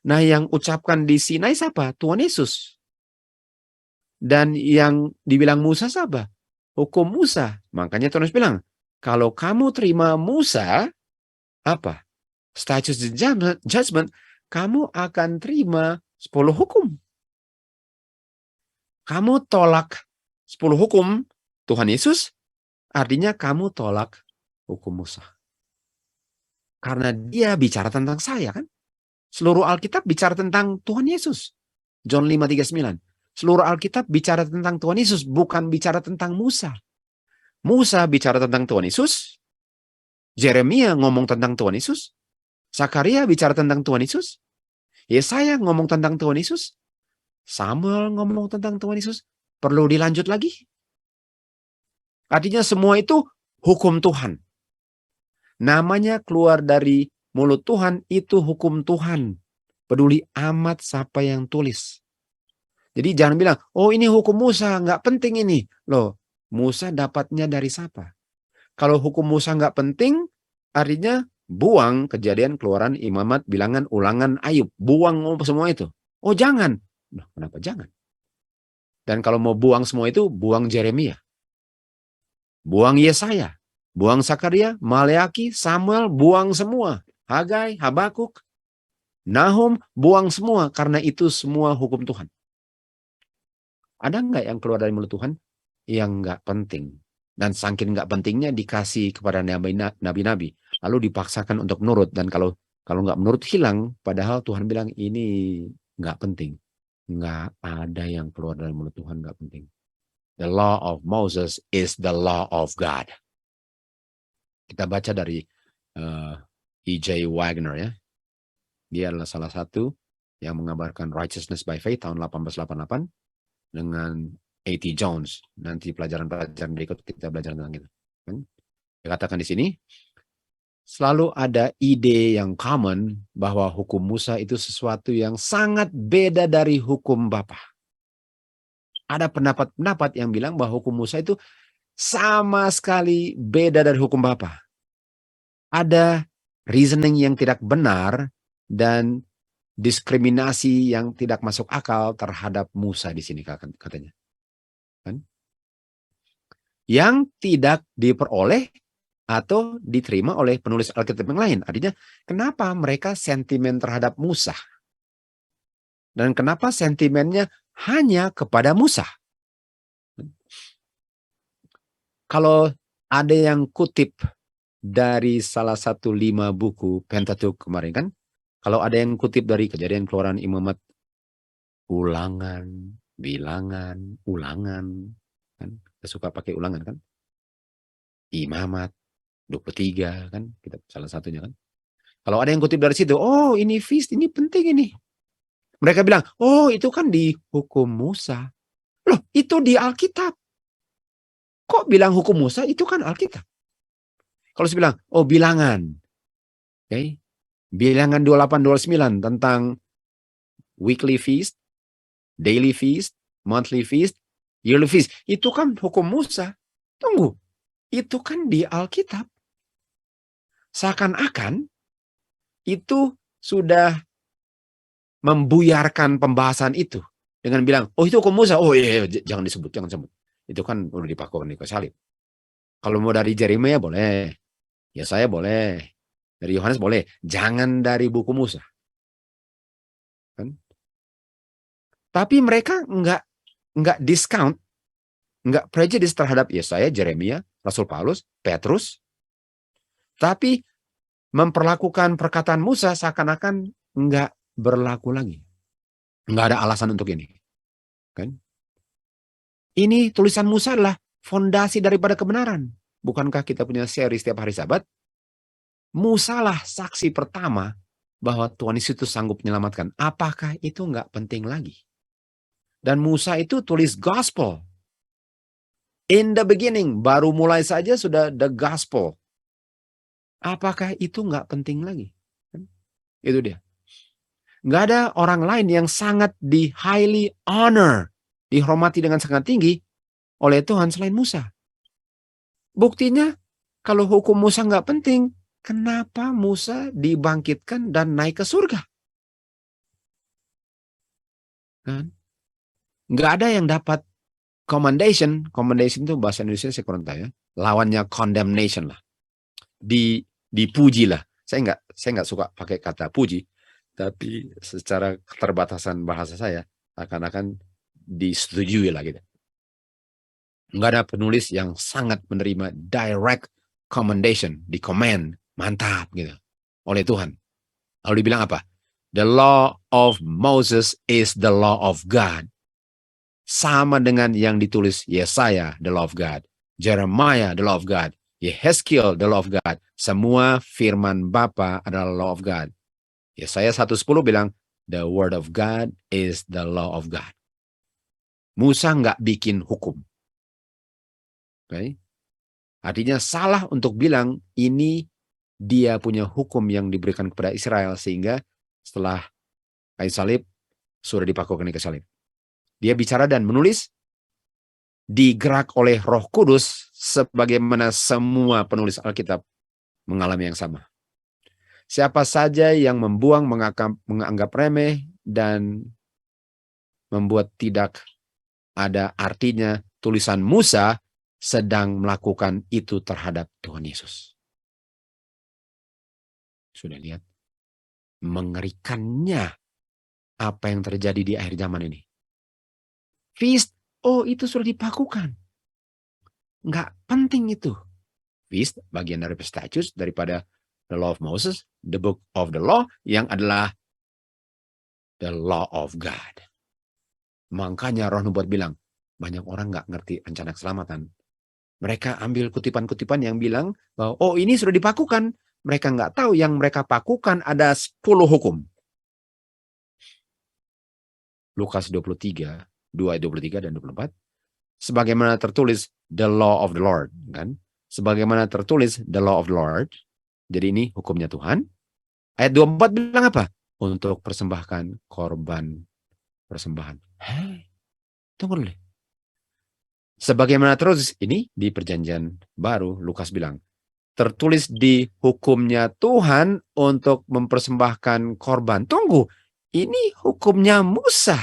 Nah, yang ucapkan di Sinai siapa? Tuhan Yesus. Dan yang dibilang Musa siapa? Hukum Musa. Makanya Tuhan Yesus bilang, kalau kamu terima Musa, apa? Statutes and judgment, kamu akan terima 10 hukum. Kamu tolak 10 hukum Tuhan Yesus, artinya kamu tolak hukum Musa. Karena dia bicara tentang saya, kan? Seluruh Alkitab bicara tentang Tuhan Yesus. John 5:39. Seluruh Alkitab bicara tentang Tuhan Yesus, bukan bicara tentang Musa. Musa bicara tentang Tuhan Yesus. Yeremia ngomong tentang Tuhan Yesus. Zakaria bicara tentang Tuhan Yesus. Yesaya ngomong tentang Tuhan Yesus. Samuel ngomong tentang Tuhan Yesus. Perlu dilanjut lagi? Artinya semua itu hukum Tuhan. Namanya keluar dari mulut Tuhan, itu hukum Tuhan. Peduli amat siapa yang tulis. Jadi jangan bilang, oh ini hukum Musa, nggak penting ini. Loh, Musa dapatnya dari siapa? Kalau hukum Musa nggak penting, artinya buang Kejadian, Keluaran, Imamat, Bilangan, Ulangan, Ayub. Buang semua itu. Oh jangan. Nah, kenapa jangan? Dan kalau mau buang semua itu, buang Yeremia. Buang Yesaya. Buang Zakaria, Maleaki, Samuel, buang semua. Hagai, Habakuk, Nahum, buang semua. Karena itu semua hukum Tuhan. Ada nggak yang keluar dari mulut Tuhan? Yang nggak penting. Dan saking nggak pentingnya dikasih kepada nabi-nabi. Lalu dipaksakan untuk menurut. Dan kalau nggak menurut hilang. Padahal Tuhan bilang ini nggak penting. Nggak ada yang keluar dari mulut Tuhan nggak penting. The law of Moses is the law of God. Kita baca dari E.J. Wagner, ya. Dia adalah salah satu yang mengabarkan Righteousness by Faith tahun 1888 dengan A.T. Jones. Nanti pelajaran-pelajaran berikut kita belajar tentang itu. Dia katakan di sini, selalu ada ide yang common bahwa hukum Musa itu sesuatu yang sangat beda dari hukum Bapa. Ada pendapat-pendapat yang bilang bahwa hukum Musa itu sama sekali beda dari hukum Bapa. Ada reasoning yang tidak benar dan diskriminasi yang tidak masuk akal terhadap Musa di sini katanya. Kan? Yang tidak diperoleh atau diterima oleh penulis Alkitab yang lain. Artinya, kenapa mereka sentimen terhadap Musa? Dan kenapa sentimennya hanya kepada Musa? Kalau ada yang kutip dari salah satu 5 buku Pentateuch kemarin, kan? Kalau ada yang kutip dari Kejadian, Keluaran, Imamat, Ulangan, Bilangan, Ulangan, kan? Kita suka pakai ulangan, kan? Imamat 23, kan? Kita salah satunya, kan? Kalau ada yang kutip dari situ, oh ini feast, ini penting ini. Mereka bilang, oh itu kan di hukum Musa. Loh, itu di Alkitab. Kok bilang hukum Musa? Itu kan Alkitab. Kalau saya bilang, oh bilangan. Okay. Bilangan 28-29 tentang weekly feast, daily feast, monthly feast, yearly feast. Itu kan hukum Musa. Tunggu, itu kan di Alkitab. Seakan-akan itu sudah membuyarkan pembahasan itu dengan bilang, oh itu hukum Musa. Oh iya, jangan disebut, jangan sebut. Itu kan udah dipakukan di salib. Kalau mau dari Yeremia boleh, Yesaya boleh, dari Yohanes boleh, jangan dari buku Musa. Kan? Tapi mereka nggak discount, nggak prejudice terhadap Yesaya, Yeremia, Rasul Paulus, Petrus, tapi memperlakukan perkataan Musa seakan-akan nggak berlaku lagi. Nggak ada alasan untuk ini. Kan? Ini tulisan Musa adalah fondasi daripada kebenaran. Bukankah kita punya seri setiap hari Sabat? Musa lah saksi pertama bahwa Tuhan Yesus itu sanggup menyelamatkan. Apakah itu nggak penting lagi? Dan Musa itu tulis gospel. In the beginning, baru mulai saja sudah the gospel. Apakah itu nggak penting lagi? Itu dia. Nggak ada orang lain yang sangat di highly honor, dihormati dengan sangat tinggi oleh Tuhan selain Musa. Buktinya, kalau hukum Musa nggak penting, kenapa Musa dibangkitkan dan naik ke surga? Kan? Nggak ada yang dapat commendation. Commendation itu bahasa Indonesia saya kurang tahu ya. Lawannya condemnation lah. Dipuji lah. Saya nggak suka pakai kata puji, tapi secara keterbatasan bahasa saya akan disetujui lah gitu. Nggak ada penulis yang sangat menerima direct commendation, di comment, mantap gitu oleh Tuhan. Lalu dibilang apa? The law of Moses is the law of God. Sama dengan yang ditulis Yesaya, the law of God. Jeremiah, the law of God. Yehezkiel, the law of God. Semua firman Bapa adalah law of God. Yesaya 1:10 bilang, the word of God is the law of God. Musa nggak bikin hukum. Okay? Artinya salah untuk bilang ini dia punya hukum yang diberikan kepada Israel sehingga setelah kayu salib sudah dipakukan di kayu salib. Dia bicara dan menulis digerak oleh Roh Kudus sebagaimana semua penulis Alkitab mengalami yang sama. Siapa saja yang membuang, menganggap remeh dan membuat tidak ada artinya tulisan Musa sedang melakukan itu terhadap Tuhan Yesus. Sudah lihat mengerikannya apa yang terjadi di akhir zaman ini. Feast, oh itu sudah dipakukan. Nggak penting itu. Feast, bagian dari statutes, daripada the law of Moses, the book of the law, yang adalah the law of God. Makanya Roh Nubuat bilang, banyak orang nggak ngerti rencana keselamatan. Mereka ambil kutipan-kutipan yang bilang bahwa, oh ini sudah dipakukan. Mereka nggak tahu yang mereka pakukan ada 10 hukum. Lukas 23, 2:23 dan 24. Sebagaimana tertulis the law of the Lord, kan? Sebagaimana tertulis the law of the Lord. Jadi ini hukumnya Tuhan. Ayat 24 bilang apa? Untuk persembahkan korban persembahan. Tunggu dulu. Sebagaimana terus ini di perjanjian baru Lukas bilang tertulis di hukumnya Tuhan untuk mempersembahkan korban. Tunggu, ini hukumnya Musa.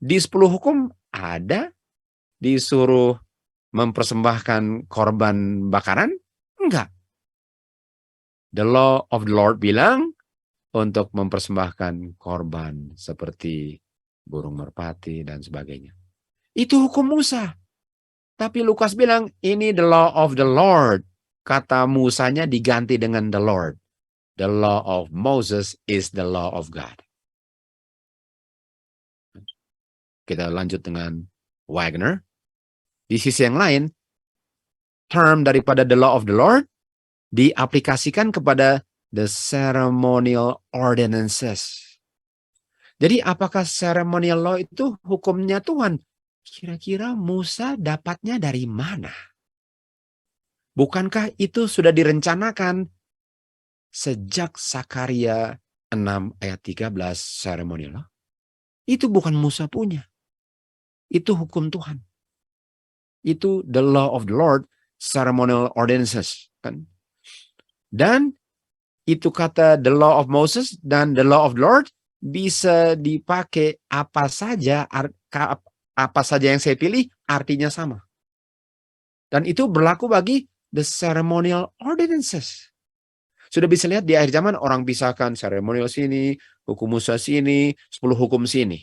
Di 10 hukum ada disuruh mempersembahkan korban bakaran? Enggak. The law of the Lord bilang untuk mempersembahkan korban seperti burung merpati dan sebagainya. Itu hukum Musa. Tapi Lukas bilang ini the law of the Lord. Kata Musanya diganti dengan the Lord. The law of Moses is the law of God. Kita lanjut dengan Wagner. Di sisi yang lain, term daripada the law of the Lord diaplikasikan kepada the ceremonial ordinances. Jadi apakah ceremonial law itu hukumnya Tuhan? Kira-kira Musa dapatnya dari mana? Bukankah itu sudah direncanakan sejak Sakaria 6 ayat 13 ceremonial law? Itu bukan Musa punya. Itu hukum Tuhan. Itu the law of the Lord, ceremonial ordinances. Kan? Dan itu kata the law of Moses dan the law of the Lord bisa dipakai apa saja yang saya pilih artinya sama. Dan itu berlaku bagi the ceremonial ordinances. Sudah bisa lihat di akhir zaman orang pisahkan ceremonial sini, hukum Musa sini, 10 hukum sini.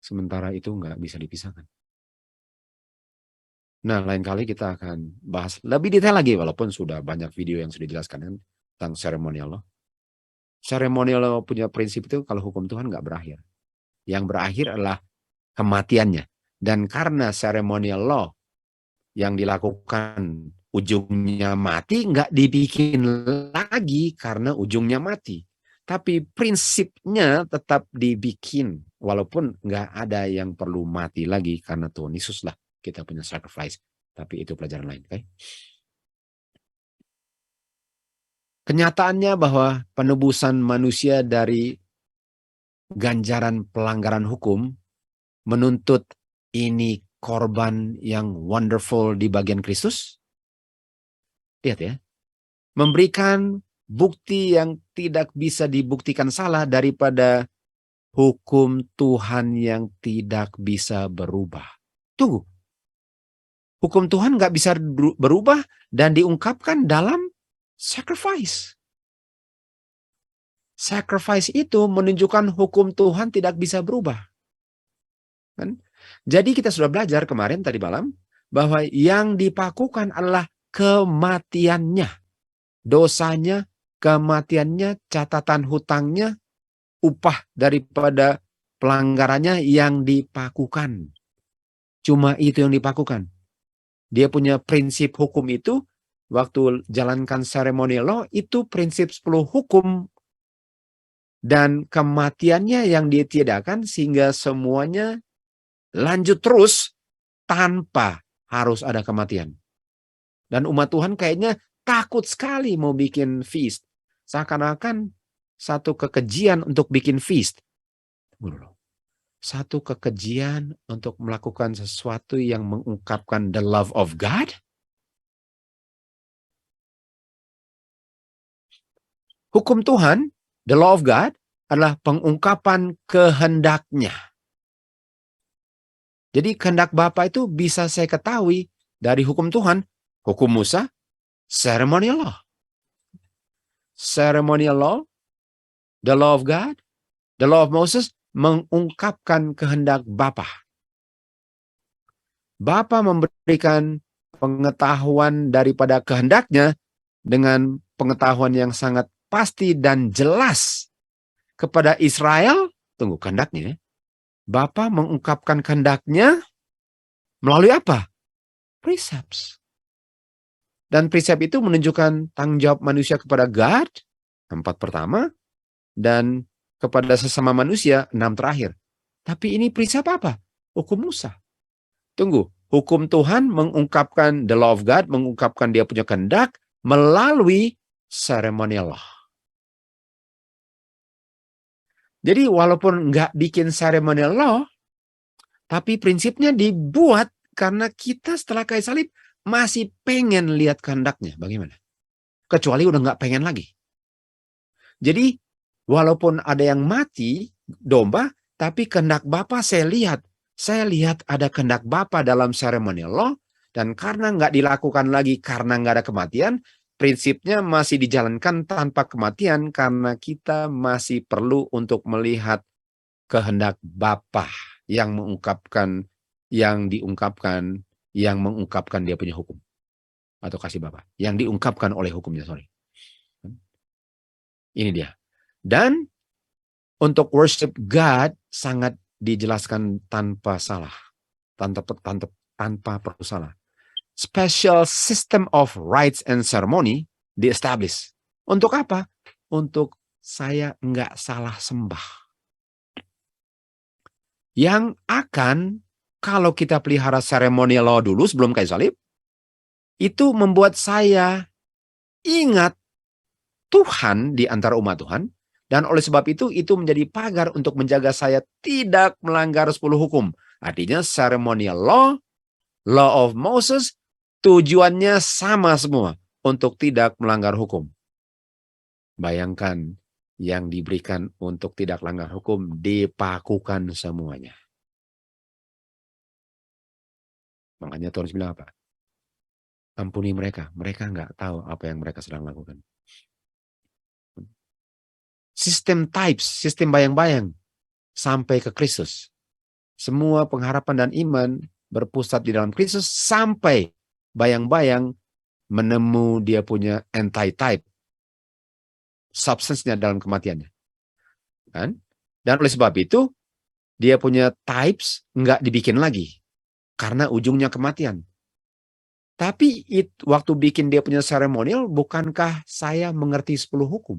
Sementara itu nggak bisa dipisahkan. Nah, lain kali kita akan bahas lebih detail lagi, walaupun sudah banyak video yang sudah dijelaskan kan, tentang ceremonial law. Ceremonial law punya prinsip itu kalau hukum Tuhan nggak berakhir. Yang berakhir adalah kematiannya. Dan karena ceremonial law yang dilakukan ujungnya mati, nggak dibikin lagi karena ujungnya mati. Tapi prinsipnya tetap dibikin, walaupun nggak ada yang perlu mati lagi karena Tuhan Yesus lah kita punya sacrifice. Tapi itu pelajaran lain, okay? Kenyataannya bahwa penebusan manusia dari ganjaran pelanggaran hukum menuntut ini korban yang wonderful di bagian Kristus. Lihat ya, memberikan bukti yang tidak bisa dibuktikan salah daripada hukum Tuhan yang tidak bisa berubah. Tunggu, hukum Tuhan nggak bisa berubah dan diungkapkan dalam sacrifice. Sacrifice itu menunjukkan hukum Tuhan tidak bisa berubah. Kan? Jadi kita sudah belajar kemarin tadi malam bahwa yang dipakukan adalah kematiannya, dosanya, kematiannya, catatan hutangnya, upah daripada pelanggarannya yang dipakukan. Cuma itu yang dipakukan. Dia punya prinsip hukum itu, waktu jalankan ceremonial law, itu prinsip 10 hukum. Dan kematiannya yang ditiadakan sehingga semuanya lanjut terus tanpa harus ada kematian. Dan umat Tuhan kayaknya takut sekali mau bikin feast. Seakan-akan satu kekejian untuk bikin feast. Satu kekejian untuk melakukan sesuatu yang mengungkapkan the love of God. Hukum Tuhan, the law of God, adalah pengungkapan kehendaknya. Jadi kehendak Bapa itu bisa saya ketahui dari hukum Tuhan, hukum Musa, ceremonial law. Ceremonial law, the law of God, the law of Moses, mengungkapkan kehendak Bapa. Bapa memberikan pengetahuan daripada kehendaknya dengan pengetahuan yang sangat pasti dan jelas kepada Israel. Tunggu, kehendaknya. Bapa mengungkapkan kehendaknya melalui apa? Precepts. Dan precept itu menunjukkan tanggung jawab manusia kepada God, 4 pertama, dan kepada sesama manusia, 6 terakhir. Tapi ini precept apa? Hukum Musa. Tunggu, hukum Tuhan mengungkapkan the law of God, mengungkapkan dia punya kehendak melalui ceremonial law. Jadi walaupun nggak bikin ceremonial law, tapi prinsipnya dibuat karena kita setelah kayu salib masih pengen lihat kehendaknya. Bagaimana? Kecuali udah nggak pengen lagi. Jadi walaupun ada yang mati, domba, tapi kehendak Bapa saya lihat. Saya lihat ada kehendak Bapa dalam ceremonial law, dan karena nggak dilakukan lagi karena nggak ada kematian, prinsipnya masih dijalankan tanpa kematian karena kita masih perlu untuk melihat kehendak Bapa yang mengungkapkan, yang diungkapkan, yang mengungkapkan dia punya hukum. Atau kasih Bapa. Yang diungkapkan oleh hukumnya, sorry. Ini dia. Dan untuk worship God sangat dijelaskan tanpa salah. Tanpa perlu salah. Special system of rites and ceremony di-establish. Untuk apa? Untuk saya nggak salah sembah. Yang akan, kalau kita pelihara ceremonial law dulu sebelum kayu salib, itu membuat saya ingat Tuhan di antara umat Tuhan, dan oleh sebab itu menjadi pagar untuk menjaga saya tidak melanggar 10 hukum. Artinya ceremonial law, law of Moses, tujuannya sama semua, untuk tidak melanggar hukum. Bayangkan, yang diberikan untuk tidak langgar hukum dipakukan semuanya. Makanya Tuhan bilang apa? Ampuni mereka nggak tahu apa yang mereka sedang lakukan. Sistem types, sistem bayang-bayang sampai ke Kristus. Semua pengharapan dan iman berpusat di dalam Kristus sampai bayang-bayang menemu dia punya anti-type, substance-nya dalam kematiannya. Kan? Dan oleh sebab itu, dia punya types nggak dibikin lagi. karena ujungnya kematian. Tapi waktu bikin dia punya seremonial, bukankah saya mengerti 10 hukum?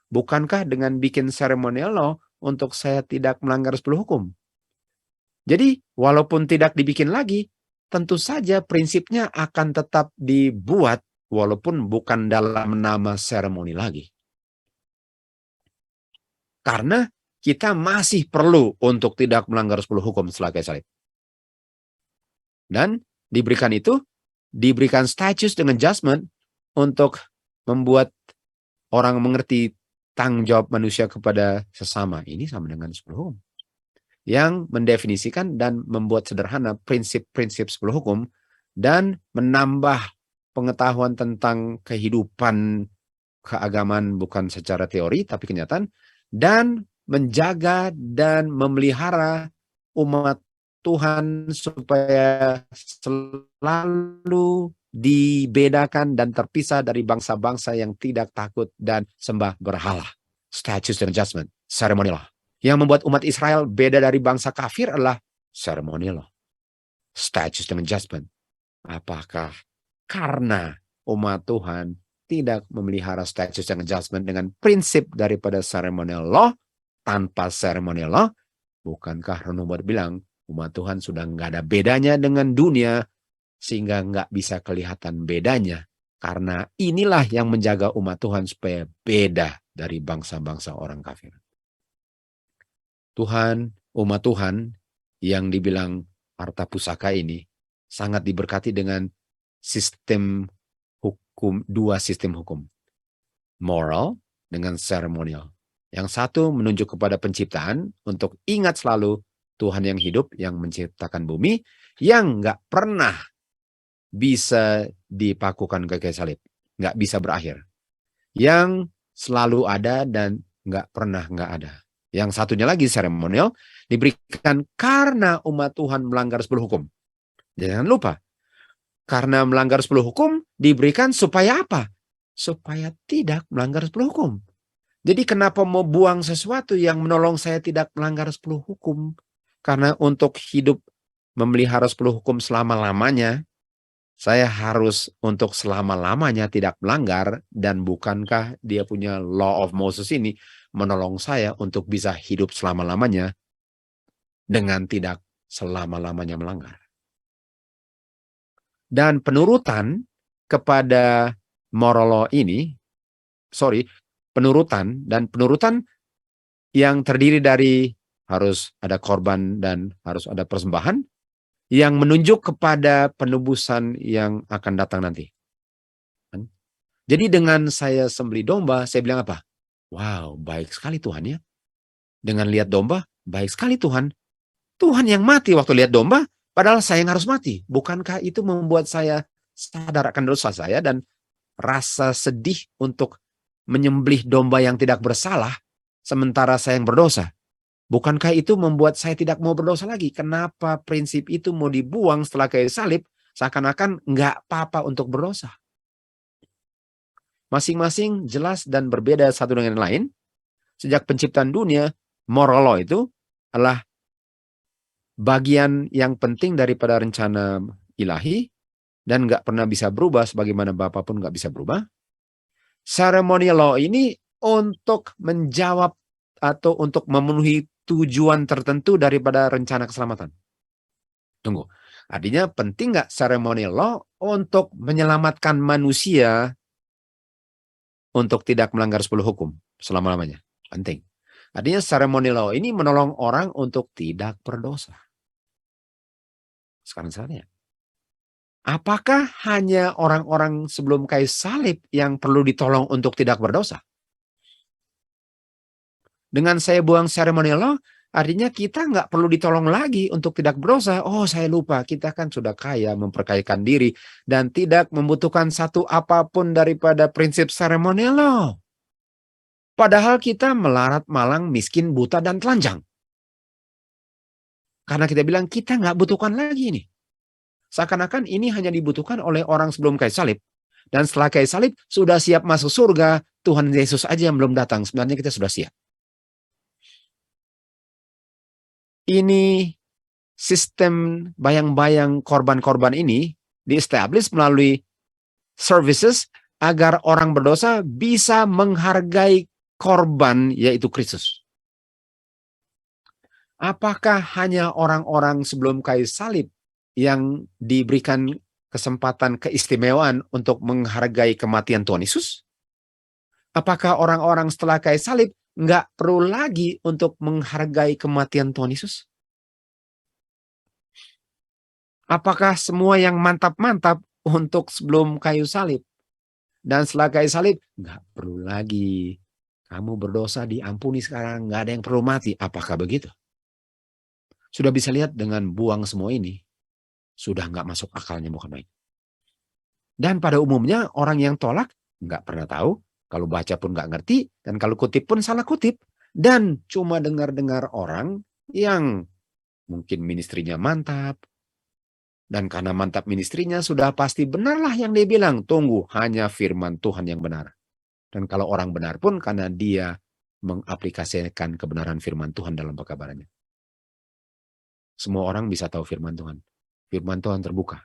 Bukankah dengan bikin seremonial law untuk saya tidak melanggar 10 hukum? Jadi walaupun tidak dibikin lagi, tentu saja prinsipnya akan tetap dibuat walaupun bukan dalam nama seremoni lagi. Karena kita masih perlu untuk tidak melanggar 10 hukum setelah kayu salib. Dan diberikan status dengan judgment untuk membuat orang mengerti tanggung jawab manusia kepada sesama. Ini sama dengan 10 hukum. Yang mendefinisikan dan membuat sederhana prinsip-prinsip 10 hukum dan menambah pengetahuan tentang kehidupan keagamaan bukan secara teori tapi kenyataan, dan menjaga dan memelihara umat Tuhan supaya selalu dibedakan dan terpisah dari bangsa-bangsa yang tidak takut dan sembah berhala. Statutes and adjustment, ceremony law. Yang membuat umat Israel beda dari bangsa kafir adalah ceremony law. Statutes and adjustment. Apakah karena umat Tuhan tidak memelihara statutes and adjustment dengan prinsip daripada ceremonial law, tanpa ceremonial law, bukankah Ronald bilang umat Tuhan sudah nggak ada bedanya dengan dunia, sehingga nggak bisa kelihatan bedanya, karena inilah yang menjaga umat Tuhan supaya beda dari bangsa-bangsa orang kafir. Umat Tuhan yang dibilang harta pusaka ini sangat diberkati dengan sistem hukum, 2 sistem hukum. Moral dengan ceremonial. Yang satu menunjuk kepada penciptaan untuk ingat selalu Tuhan yang hidup yang menciptakan bumi yang nggak pernah bisa dipakukan ke kayu salib, nggak bisa berakhir, yang selalu ada dan nggak pernah nggak ada. Yang satunya lagi seremonial diberikan karena umat Tuhan melanggar 10 hukum. Jangan lupa, karena melanggar 10 hukum diberikan supaya apa? Supaya tidak melanggar 10 hukum. Jadi kenapa mau buang sesuatu yang menolong saya tidak melanggar 10 hukum? Karena untuk hidup memelihara 10 hukum selama-lamanya, saya harus untuk selama-lamanya tidak melanggar, dan bukankah dia punya law of Moses ini menolong saya untuk bisa hidup selama-lamanya dengan tidak selama-lamanya melanggar. Dan penurutan kepada moral law ini, penurutan yang terdiri dari harus ada korban dan harus ada persembahan, yang menunjuk kepada penebusan yang akan datang nanti. Jadi dengan saya sembelih domba, saya bilang apa? Wow, baik sekali Tuhan ya. Dengan lihat domba, baik sekali Tuhan. Tuhan yang mati waktu lihat domba, padahal saya yang harus mati. Bukankah itu membuat saya sadar akan dosa saya dan rasa sedih untuk menyembelih domba yang tidak bersalah, sementara saya yang berdosa? Bukankah itu membuat saya tidak mau berdosa lagi? Kenapa prinsip itu mau dibuang setelah kayu salib? Seakan-akan nggak apa-apa untuk berdosa. Masing-masing jelas dan berbeda satu dengan yang lain. Sejak penciptaan dunia, moral law itu adalah bagian yang penting daripada rencana ilahi dan nggak pernah bisa berubah sebagaimana Bapa pun nggak bisa berubah. Ceremonial law ini untuk menjawab atau untuk memenuhi tujuan tertentu daripada rencana keselamatan. Tunggu, artinya penting nggak ceremonial law untuk menyelamatkan manusia untuk tidak melanggar 10 hukum selama-lamanya? Penting. Artinya ceremonial law ini menolong orang untuk tidak berdosa. Sekarang saatnya. Apakah hanya orang-orang sebelum kayu salib yang perlu ditolong untuk tidak berdosa? Dengan saya buang ceremonial law, artinya kita nggak perlu ditolong lagi untuk tidak berdosa. Oh, saya lupa, kita kan sudah kaya, memperkayakan diri, dan tidak membutuhkan satu apapun daripada prinsip ceremonial law. Padahal kita melarat, malang, miskin, buta, dan telanjang. Karena kita bilang kita nggak butuhkan lagi ini. Seakan-akan ini hanya dibutuhkan oleh orang sebelum kayu salib. Dan setelah kayu salib sudah siap masuk surga, Tuhan Yesus aja yang belum datang. Sebenarnya kita sudah siap. Ini sistem bayang-bayang korban-korban ini di-establish melalui services agar orang berdosa bisa menghargai korban, yaitu Kristus. Apakah hanya orang-orang sebelum kayu salib yang diberikan kesempatan keistimewaan untuk menghargai kematian Tuhan Yesus? Apakah orang-orang setelah kayu salib nggak perlu lagi untuk menghargai kematian Tuhan Yesus? Apakah semua yang mantap-mantap untuk sebelum kayu salib dan setelah kayu salib nggak perlu lagi? Kamu berdosa diampuni sekarang, nggak ada yang perlu mati. Apakah begitu? Sudah bisa lihat dengan buang semua ini, sudah nggak masuk akalnya, bukan main. Dan pada umumnya orang yang tolak nggak pernah tahu, kalau baca pun nggak ngerti, dan kalau kutip pun salah kutip. Dan cuma dengar-dengar orang yang mungkin ministrinya mantap, dan karena mantap ministrinya sudah pasti benarlah yang dia bilang. Tunggu, hanya firman Tuhan yang benar. Dan kalau orang benar pun karena dia mengaplikasikan kebenaran firman Tuhan dalam pekabarannya. Semua orang bisa tahu firman Tuhan. Firman Tuhan terbuka.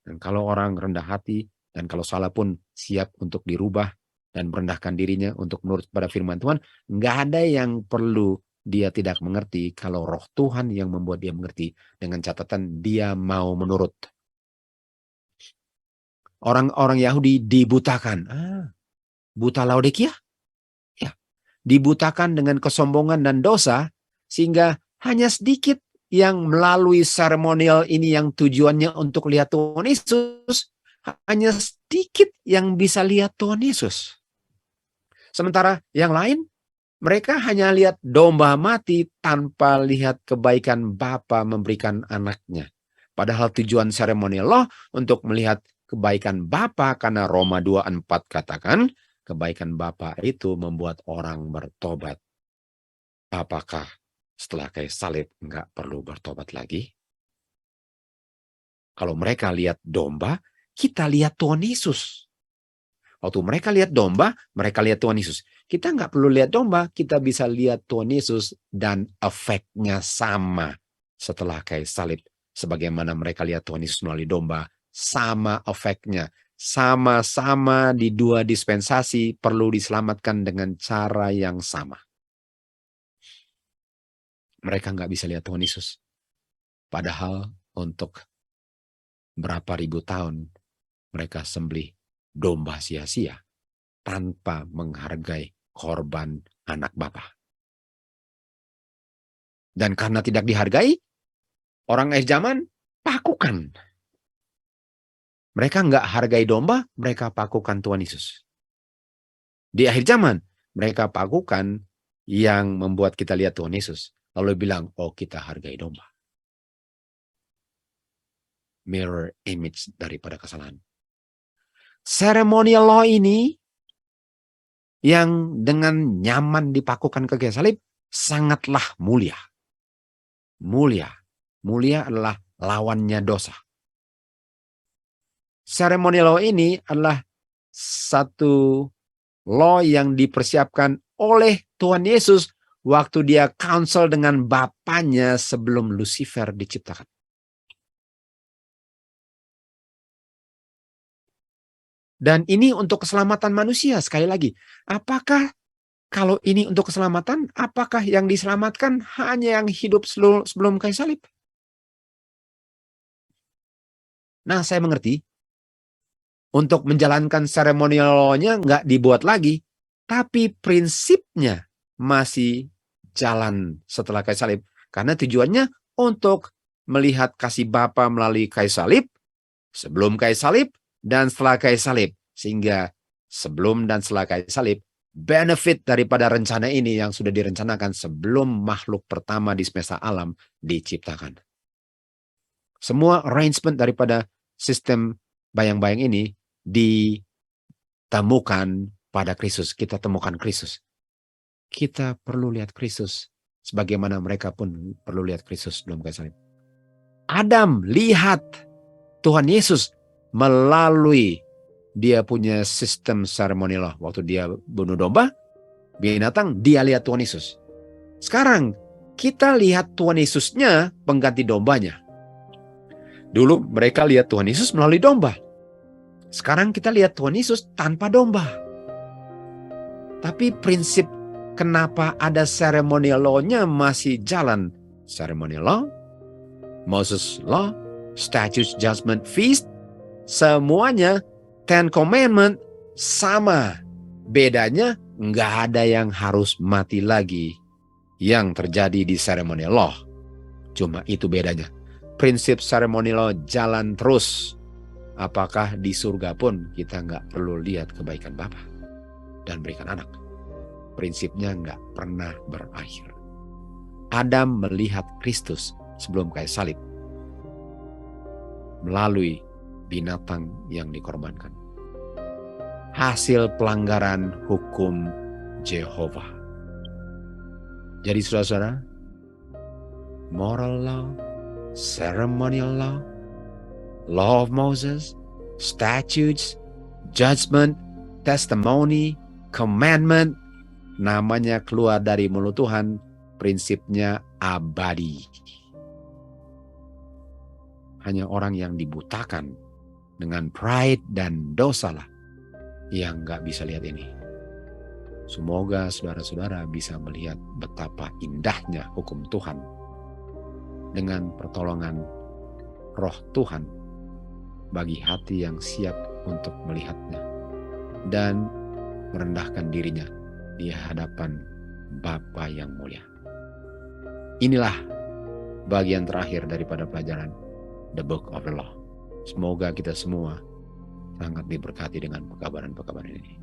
Dan kalau orang rendah hati, dan kalau salah pun siap untuk dirubah, dan merendahkan dirinya untuk menurut pada firman Tuhan, nggak ada yang perlu dia tidak mengerti kalau roh Tuhan yang membuat dia mengerti, dengan catatan dia mau menurut. Orang-orang Yahudi dibutakan. Buta Laodikia? Ya. Dibutakan dengan kesombongan dan dosa, sehingga hanya sedikit yang melalui seremonial ini yang tujuannya untuk lihat Tuhan Yesus, hanya sedikit yang bisa lihat Tuhan Yesus. Sementara yang lain, mereka hanya lihat domba mati tanpa lihat kebaikan Bapa memberikan anaknya. Padahal tujuan seremonial loh untuk melihat kebaikan Bapa, karena Roma 2:4 katakan, kebaikan Bapa itu membuat orang bertobat. Apakah setelah kayu salib nggak perlu bertobat lagi? Kalau mereka lihat domba, kita lihat Tuhan Yesus. Waktu mereka lihat domba, mereka lihat Tuhan Yesus. Kita nggak perlu lihat domba, kita bisa lihat Tuhan Yesus dan efeknya sama setelah kayu salib. Sebagaimana mereka lihat Tuhan Yesus melalui domba, sama efeknya. Sama-sama di dua dispensasi perlu diselamatkan dengan cara yang sama. Mereka nggak bisa lihat Tuhan Yesus. Padahal untuk berapa ribu tahun mereka sembelih domba sia-sia tanpa menghargai korban anak Bapa. Dan karena tidak dihargai, orang akhir zaman pakukan. Mereka nggak hargai domba, mereka pakukan Tuhan Yesus. Di akhir zaman, mereka pakukan yang membuat kita lihat Tuhan Yesus. Lalu bilang, oh kita hargai domba. Mirror image daripada kesalahan. Ceremonial law ini yang dengan nyaman dipakukan ke kayu salib sangatlah mulia. Mulia. Mulia adalah lawannya dosa. Ceremonial law ini adalah satu law yang dipersiapkan oleh Tuhan Yesus waktu dia counsel dengan Bapanya sebelum Lucifer diciptakan. Dan ini untuk keselamatan manusia. Sekali lagi, apakah kalau ini untuk keselamatan, apakah yang diselamatkan hanya yang hidup sebelum kayu salib? Nah, saya mengerti. Untuk menjalankan seremonial law-nya nggak dibuat lagi, tapi prinsipnya masih jalan setelah kayu salib. Karena tujuannya untuk melihat kasih Bapa melalui kayu salib, sebelum kayu salib, dan setelah kayu salib. Sehingga sebelum dan setelah kayu salib, benefit daripada rencana ini yang sudah direncanakan sebelum makhluk pertama di semesta alam diciptakan. Semua arrangement daripada sistem bayang-bayang ini ditemukan pada Kristus. Kita temukan Kristus. Kita perlu lihat Kristus sebagaimana mereka pun perlu lihat Kristus sebelum kayu salib. Adam lihat Tuhan Yesus melalui dia punya sistem seremonial waktu dia bunuh domba, binatang, dia lihat Tuhan Yesus. Sekarang kita lihat Tuhan Yesusnya pengganti dombanya. Dulu mereka lihat Tuhan Yesus melalui domba. Sekarang kita lihat Tuhan Yesus tanpa domba. Tapi prinsip kenapa ada ceremonial law-nya masih jalan. Ceremonial law, Moses law, statutes, judgment, feast, semuanya Ten Commandment sama. Bedanya nggak ada yang harus mati lagi yang terjadi di ceremonial law. Cuma itu bedanya. Prinsip ceremonial law jalan terus. Apakah di surga pun kita nggak perlu lihat kebaikan Bapa dan berikan anak. Prinsipnya nggak pernah berakhir. Adam melihat Kristus sebelum kayu salib melalui binatang yang dikorbankan. Hasil pelanggaran hukum Jehovah. Jadi saudara-saudara, moral law, ceremonial law, law of Moses, statutes, judgment, testimony, commandment, namanya keluar dari mulut Tuhan, prinsipnya abadi. Hanya orang yang dibutakan dengan pride dan dosalah yang gak bisa lihat ini. Semoga saudara-saudara bisa melihat betapa indahnya hukum Tuhan dengan pertolongan Roh Tuhan bagi hati yang siap untuk melihatnya dan merendahkan dirinya di hadapan Bapa yang mulia. Inilah bagian terakhir daripada pelajaran The Book of the Law. Semoga kita semua sangat diberkati dengan pekabaran-pekabaran ini.